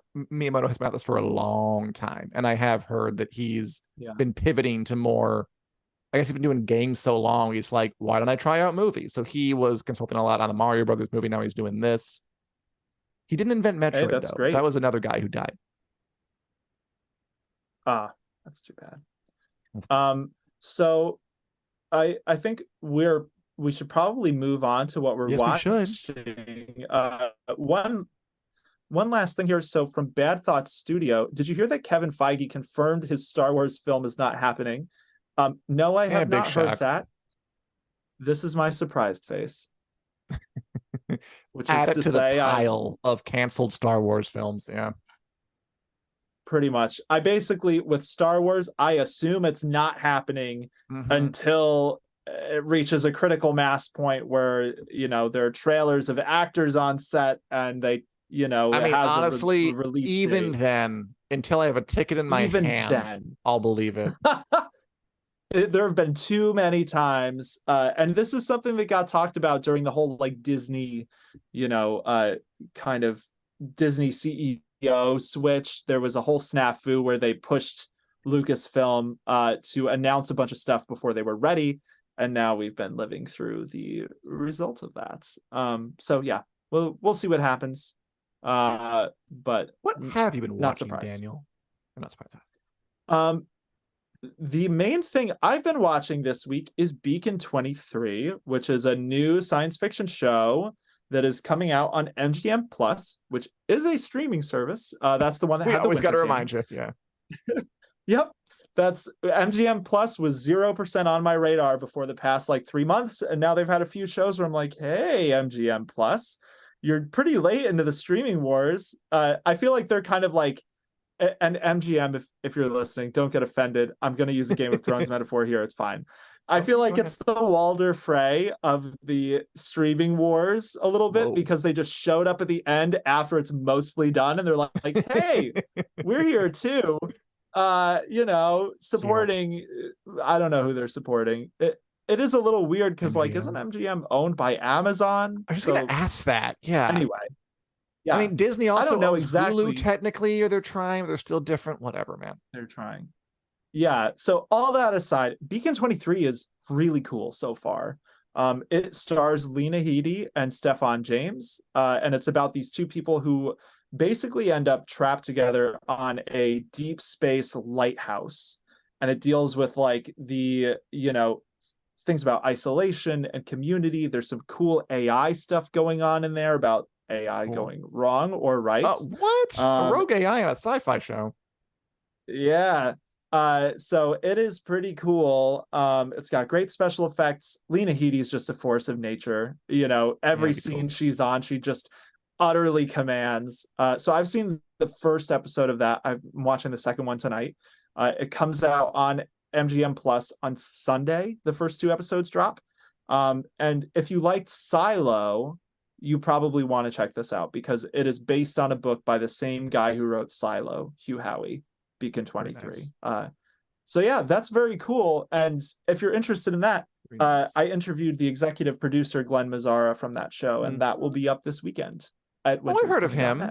has been at this for a long time, and I have heard that he's been pivoting to more, I guess he's been doing games so long, he's like, why don't I try out movies? So he was consulting a lot on the Mario Brothers movie, now he's doing this. He didn't invent Metroid, that's though. Great. That was another guy who died. That's too bad. So I think we should probably move on to what we're watching. We should. one last thing here. So from Bad Thoughts Studio, did you hear that Kevin Feige confirmed his Star Wars film is not happening? No, I have Big not heard shock. that. This is my surprised face, which Add is it to to the say, pile of canceled Star Wars films. Yeah. pretty much. I basically, with Star Wars, I assume it's not happening until it reaches a critical mass point where, there are trailers of actors on set and they, I it mean, has honestly, a release even date. then, until I have a ticket in my Even hand, then. I'll believe it. There have been too many times, and this is something that got talked about during the whole like Disney, kind of Disney CEO switch. There was a whole snafu where they pushed Lucasfilm to announce a bunch of stuff before they were ready, and now we've been living through the result of that. So yeah, we'll see what happens. But what have you been not watching, surprised. Daniel? I'm not surprised. The main thing I've been watching this week is Beacon 23, which is a new science fiction show that is coming out on MGM Plus, which is a streaming service. That's the one that We had always got to Winter King. remind you. Yeah. Yep. That's MGM Plus was 0% on my radar before the past like 3 months. And now they've had a few shows where I'm like, hey, MGM Plus, you're pretty late into the streaming wars. I feel like they're kind of like, and MGM, if you're listening, don't get offended. I'm going to use a Game of Thrones metaphor here. It's fine. I feel like it's the Walder Frey of the streaming wars a little bit because they just showed up at the end after it's mostly done. And they're like hey, we're here too. Supporting, yeah. I don't know who they're supporting. It is a little weird because like, isn't MGM owned by Amazon? I was just going to ask that. Yeah. Anyway. Yeah. I mean, Disney also owns exactly. Hulu technically, or they're trying, they're still different, whatever, man. They're trying. Yeah. So all that aside, Beacon 23 is really cool so far. It stars Lena Headey and Stefan James, and it's about these two people who basically end up trapped together on a deep space lighthouse. And it deals with like the, things about isolation and community. There's some cool AI stuff going on in there about AI going wrong or right. What? A rogue AI on a sci-fi show. Yeah. So it is pretty cool. It's got great special effects. Lena Headey is just a force of nature. Every scene she's on, she just utterly commands. So I've seen the first episode of that. I'm watching the second one tonight. It comes out on MGM Plus on Sunday. The first 2 episodes drop. And if you liked Silo, you probably want to check this out because it is based on a book by the same guy who wrote Silo, Hugh Howey, Beacon 23. Nice. So yeah, that's very cool. And if you're interested in that, nice. I interviewed the executive producer, Glenn Mazzara, from that show, and that will be up this weekend. I've heard of him.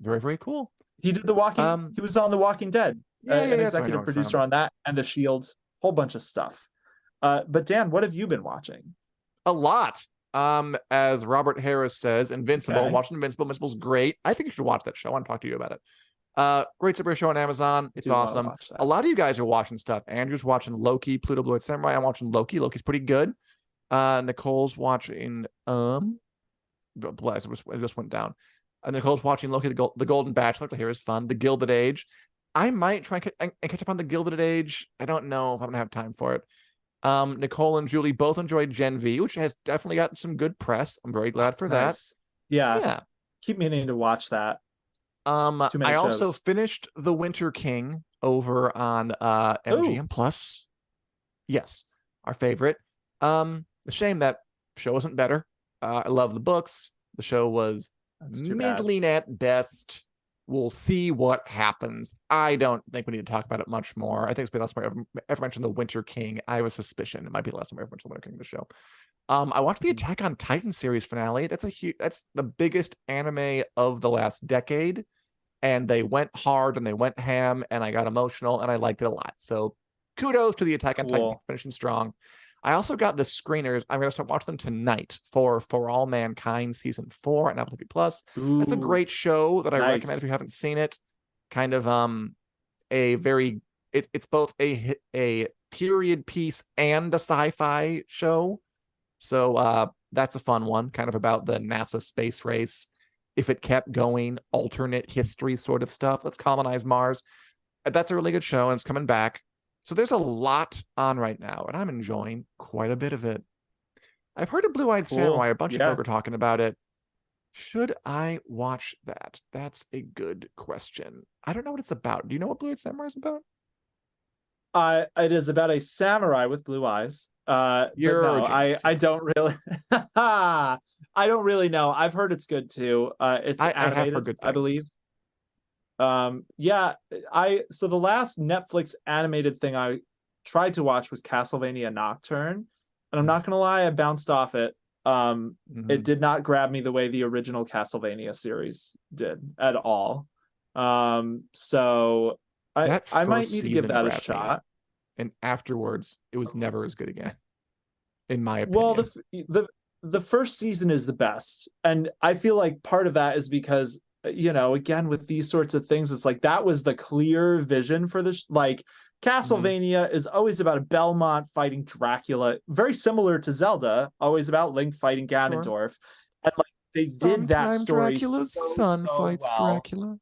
Very, very cool. He did he was on The Walking Dead. An executive producer on that and The Shield, whole bunch of stuff. But Dan, what have you been watching? A lot. As Robert Harris says, Invincible. Okay. Watching Invincible. Invincible's great. I think you should watch that show. I want to talk to you about it. Great superhero show on Amazon. It's awesome. A lot of you guys are watching stuff. Andrew's watching Loki, Pluto Blue Samurai. I'm watching Loki. Loki's pretty good. Nicole's watching it just went down. Nicole's watching Loki, the Golden Bachelor, which I hear is fun. The Gilded Age. I might try and catch up on the Gilded Age. I don't know if I'm gonna have time for it. Nicole and Julie both enjoyed Gen V, which has definitely gotten some good press. I'm very glad for that. Yeah. Keep meaning to watch that. I also finished The Winter King over on MGM Plus. Yes, our favorite. The shame that show wasn't better. I love the books. The show was middling at best. We'll see what happens. I don't think we need to talk about it much more. I think it's been less time ever mentioned The Winter King. I have a suspicion it might be less time ever mentioned The Winter King in the show. I watched the Attack on Titan series finale. That's the biggest anime of the last decade. And they went hard and they went ham and I got emotional and I liked it a lot. So kudos to the Attack on Titan finishing strong. I also got the screeners. I'm going to start watching them tonight for All Mankind season 4 on Apple TV Plus. It's a great show that I recommend if you haven't seen it. Kind of it's both a period piece and a sci-fi show. So that's a fun one, kind of about the NASA space race. if it kept going, alternate history sort of stuff. Let's colonize Mars. That's a really good show, and it's coming back. So there's a lot on right now, and I'm enjoying quite a bit of it. I've heard of Blue-Eyed Samurai. A bunch of folk are talking about it. Should I watch that? That's a good question. I don't know what it's about. Do you know what Blue-Eyed Samurai is about? It is about a samurai with blue eyes. You're no, I don't really. I don't really know. I've heard it's good too. It's animated, I have heard good things. I believe. Yeah, so the last Netflix animated thing I tried to watch was Castlevania Nocturne, and I'm not gonna lie, I bounced off it. It did not grab me the way the original Castlevania series did at all. So I might need to give that a shot. And afterwards, it was never as good again, in my opinion. Well, the first season is the best, and I feel like part of that is because, you know, again, with these sorts of things, it's like that was the clear vision for this. Like Castlevania is always about a Belmont fighting Dracula, very similar to Zelda, always about Link fighting Ganondorf. Sure. And like they did that story. Dracula's son fights Dracula.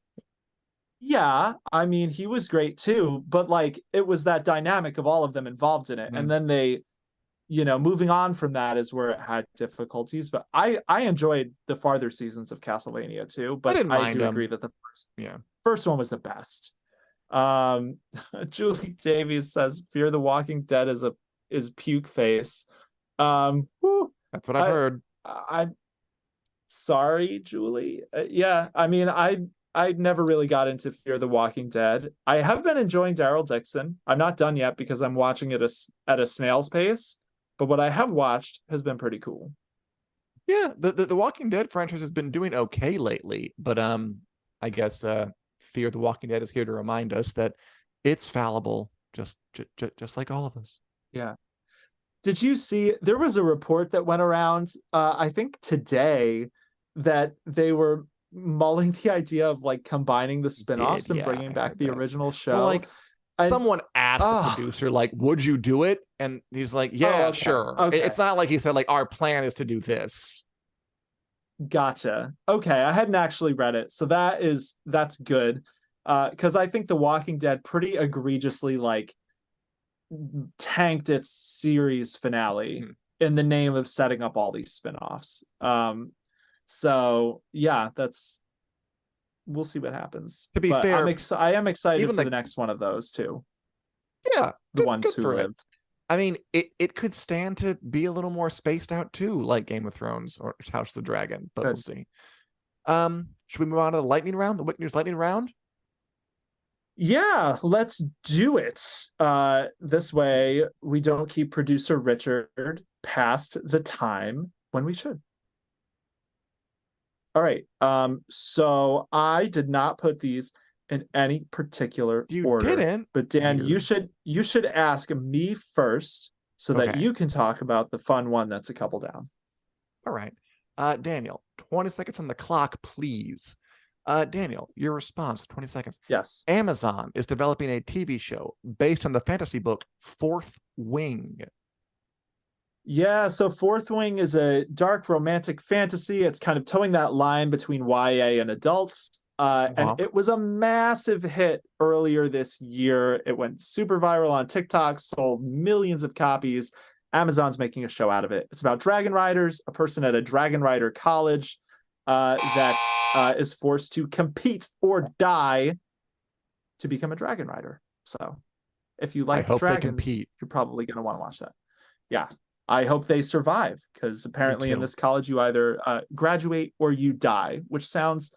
Yeah, I mean, he was great too, but like it was that dynamic of all of them involved in it. And then they, you know, moving on from that is where it had difficulties. But I enjoyed the farther seasons of Castlevania too, but I do agree that the first one was the best. Julie Davies says Fear the Walking Dead is puke face. That's what I've heard. I'm sorry, Julie. Yeah, I mean, I never really got into Fear the Walking Dead. I have been enjoying Daryl Dixon. I'm not done yet because I'm watching it at a snail's pace, but what I have watched has been pretty cool. Yeah, the Walking Dead franchise has been doing okay lately, but I guess Fear the Walking Dead is here to remind us that it's fallible, just like all of us. Yeah. Did you see there was a report that went around I think today that they were mulling the idea of like combining the spin-offs and bringing back the original show? Well, like someone asked the producer, like, would you do it? And he's like, yeah, sure. Okay. It's not like he said like our plan is to do this. Gotcha. Okay, I hadn't actually read it, so that's good. Because I think The Walking Dead pretty egregiously like tanked its series finale in the name of setting up all these spin-offs. So yeah, we'll see what happens. To be fair, I am excited for the next one of those too. Yeah, the ones who live. I mean, it could stand to be a little more spaced out too, like Game of Thrones or House of the Dragon, but we'll see. Should we move on to the lightning round, the Wick News lightning round? Yeah, let's do it. This way we don't keep producer Richard past the time when we should. All right. So I did not put these in any particular order. You didn't. But Dan, you should ask me first so that you can talk about the fun one that's a couple down. All right. Daniel, 20 seconds on the clock, please. Daniel, your response, 20 seconds. Yes. Amazon is developing a TV show based on the fantasy book Fourth Wing. Yeah, so Fourth Wing is a dark romantic fantasy. It's kind of towing that line between YA and adults. And it was a massive hit earlier this year. It went super viral on TikTok, sold millions of copies. Amazon's making a show out of it. It's about dragon riders, a person at a dragon rider college that is forced to compete or die to become a dragon rider. So if you like dragons, you're probably going to want to watch that. Yeah. I hope they survive, because apparently in this college you either graduate or you die, which sounds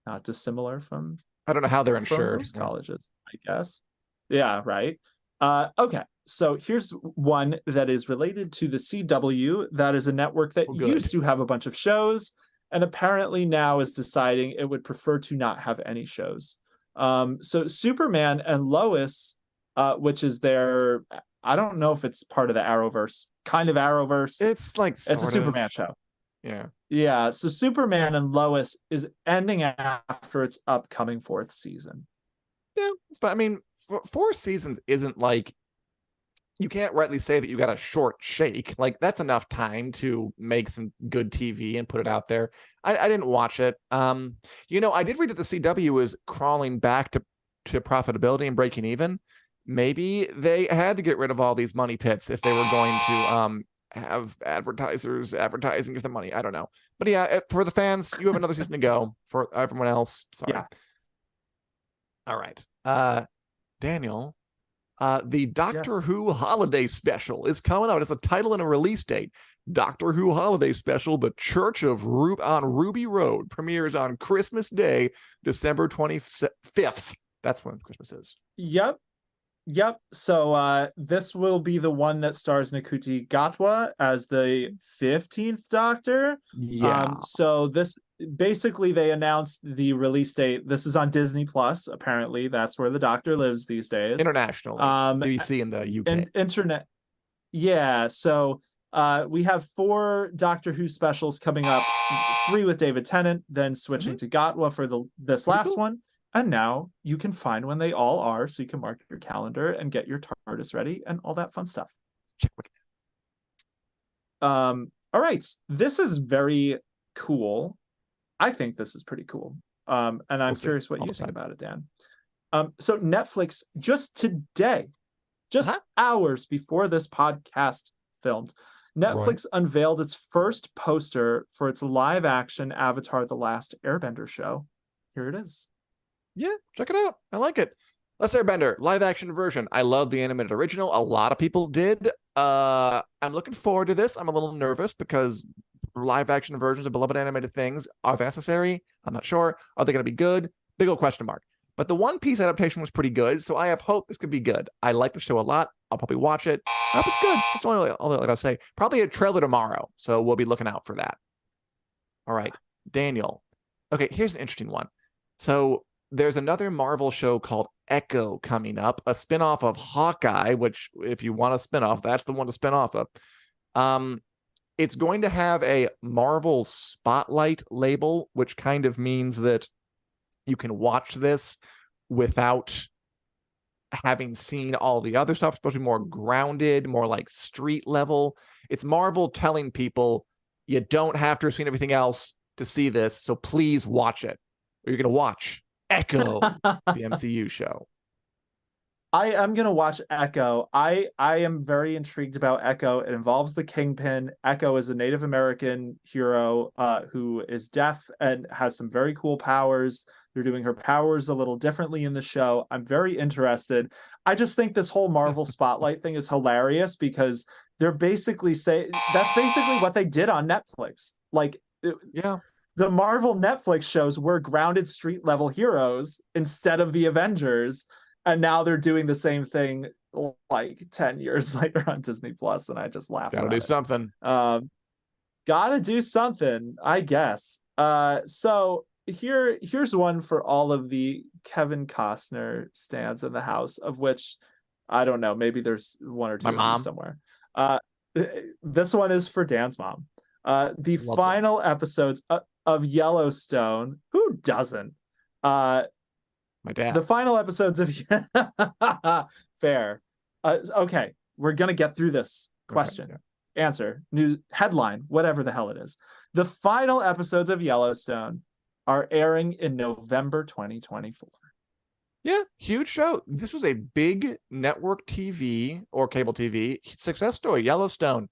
not dissimilar from I don't know how they're insured. Most colleges, I guess. Yeah, right. Okay, so here's one that is related to the CW. That is a network that used to have a bunch of shows, and apparently now is deciding it would prefer to not have any shows. So Superman and Lois, which is their, I don't know if it's part of the Arrowverse, kind of Arrowverse. It's like it's a Superman show. Yeah. Yeah. So Superman and Lois is ending after its upcoming 4th season. Yeah. But I mean, 4 seasons isn't like you can't rightly say that you got a short shake. Like that's enough time to make some good TV and put it out there. I didn't watch it. I did read that the CW is crawling back to profitability and breaking even. Maybe they had to get rid of all these money pits if they were going to have advertisers advertising for the money. I don't know. But yeah, for the fans, you have another season to go. For everyone else, sorry. Yeah. All right. Daniel, the Doctor Yes. Who Holiday Special is coming out. It's a title and a release date. Doctor Who Holiday Special, The Church of on Ruby Road, premieres on Christmas Day, December 25th. That's when Christmas is. Yep. So this will be the one that stars Nkuti Gatwa as the 15th Doctor. Yeah. So this basically they announced the release date. This is on Disney Plus. Apparently, that's where the Doctor lives these days. Internationally. BBC in the UK. Internet. Yeah. So we have 4 Doctor Who specials coming up. 3 with David Tennant, then switching to Gatwa for this last one. And now you can find when they all are, so you can mark your calendar and get your TARDIS ready and all that fun stuff. All right. This is very cool. I think this is pretty cool. And I'm curious what you think about it, Dan. So Netflix just today, hours before this podcast filmed, Netflix unveiled its first poster for its live action Avatar: The Last Airbender show. Here it is. Yeah, check it out. I like it. Last Airbender, live action version. I love the animated original. A lot of people did. I'm looking forward to this. I'm a little nervous because live action versions of beloved animated things are necessary. I'm not sure. Are they going to be good? Big old question mark. But the One Piece adaptation was pretty good, so I have hope this could be good. I like the show a lot. I'll probably watch it. I hope it's good. That's all I gotta say. Probably a trailer tomorrow, so we'll be looking out for that. All right, Daniel. Okay, here's an interesting one. So there's another Marvel show called Echo coming up, a spinoff of Hawkeye, which if you want a spinoff, that's the one to spin off of. It's going to have a Marvel Spotlight label, which kind of means that you can watch this without having seen all the other stuff. It's supposed to be more grounded, more like street level. It's Marvel telling people you don't have to have seen everything else to see this, so please watch it. Or you're going to watch Echo, the MCU show. I am going to watch Echo. I am very intrigued about Echo. It involves the Kingpin. Echo is a Native American hero who is deaf and has some very cool powers. They're doing her powers a little differently in the show. I'm very interested. I just think this whole Marvel Spotlight thing is hilarious because they're basically that's basically what they did on Netflix. The Marvel Netflix shows were grounded street level heroes instead of the Avengers. And now they're doing the same thing like 10 years later on Disney Plus. And I just laugh. Gotta do something. Gotta do something, I guess. So here's one for all of the Kevin Costner stands in the house, of which I don't know, maybe there's one or two somewhere. This one is for Dan's mom. The final episodes of Yellowstone. Who doesn't? My dad. The final episodes of Fair. Okay, we're gonna get through this question. Answer, news headline, whatever the hell it is. The final episodes of Yellowstone are airing in November 2024. Yeah, huge show. This was a big network TV or cable TV success story. Yellowstone.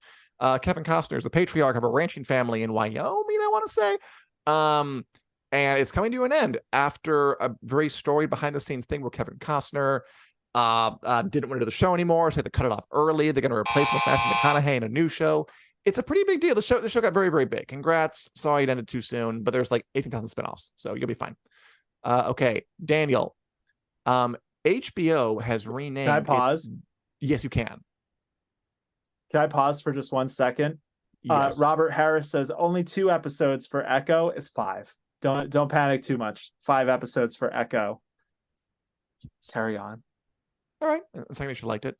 Kevin Costner is the patriarch of a ranching family in Wyoming, I want to say. And it's coming to an end after a very storied behind-the-scenes thing where Kevin Costner didn't want to do the show anymore, so they had to cut it off early. They're going to replace him with Matthew McConaughey in a new show. It's a pretty big deal. The show got very, very big. Congrats. Sorry it ended too soon, but there's like 18,000 spinoffs, so you'll be fine. Okay, Daniel. HBO has renamed. Can I pause? Yes, you can. Can I pause for just 1 second? Yes. Robert Harris says only 2 episodes for Echo. It's 5. Don't panic too much. 5 episodes for Echo. Yes. Carry on. All right. That's how you liked it.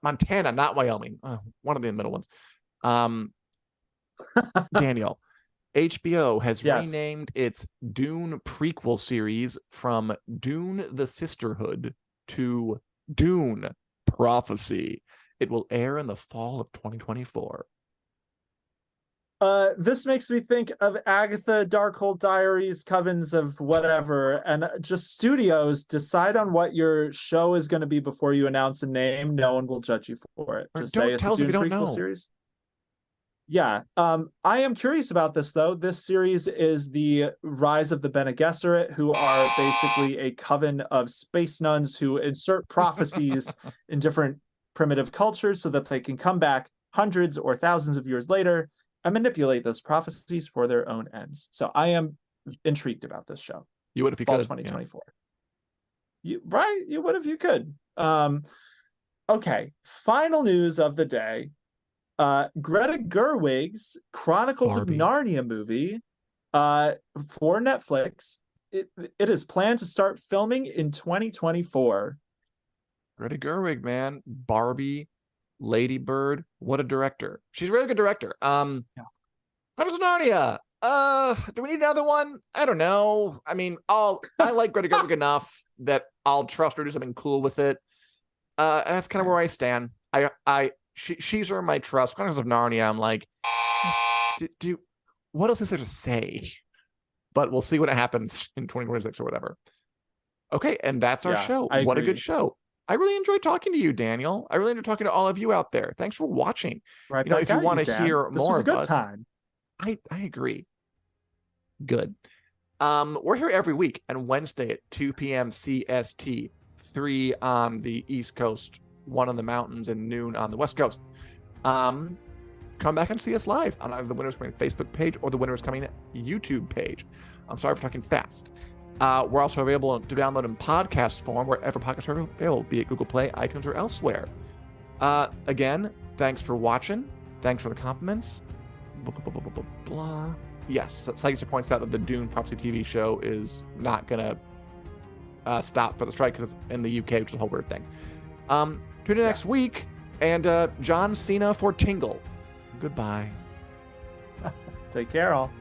Montana, not Wyoming. One of the middle ones. Daniel, HBO has renamed its Dune prequel series from Dune: The Sisterhood to Dune: Prophecy. It will air in the fall of 2024. This makes me think of Agatha, Darkhold Diaries, Covens of whatever, and just studios decide on what your show is going to be before you announce a name. No one will judge you for it. Just say it's a Dune prequel series. Yeah. I am curious about this though. This series is the rise of the Bene Gesserit, who are basically a coven of space nuns who insert prophecies in different primitive cultures so that they can come back hundreds or thousands of years later and manipulate those prophecies for their own ends. So I am intrigued about this show. You would if you could. 2024. Yeah. You would if you could. Okay. Final news of the day. Greta Gerwig's Chronicles of Narnia movie for Netflix. It is planned to start filming in 2024. Greta Gerwig, man. Barbie, Lady Bird, what a director. She's a really good director. Chronicles of Narnia. Do we need another one? I don't know. I mean, I like Greta Gerwig enough that I'll trust her to do something cool with it. And that's kind of where I stand. She's earned my trust. Chronicles of Narnia, I'm like, what else is there to say? But we'll see what happens in 2026 or whatever. Okay, and that's our show. What a good show. I really enjoyed talking to you, Daniel. I really enjoyed talking to all of you out there. Thanks for watching. Right, if you want to hear more of us, time. I agree. Good. We're here every week on Wednesday at 2 p.m. CST, 3 on the East Coast, 1 on the mountains, and noon on the West Coast. Come back and see us live on either the Winners Coming Facebook page or the Winners Coming YouTube page. I'm sorry for talking fast. We're also available to download in podcast form wherever podcasts are available, be it Google Play, iTunes, or elsewhere. Again, thanks for watching. Thanks for the compliments. Blah. Yes, Sagitta points out that the Dune Prophecy TV show is not going to stop for the strike because it's in the UK, which is a whole weird thing. Tune in next week, and John Cena for Tingle. Goodbye. Take care, all.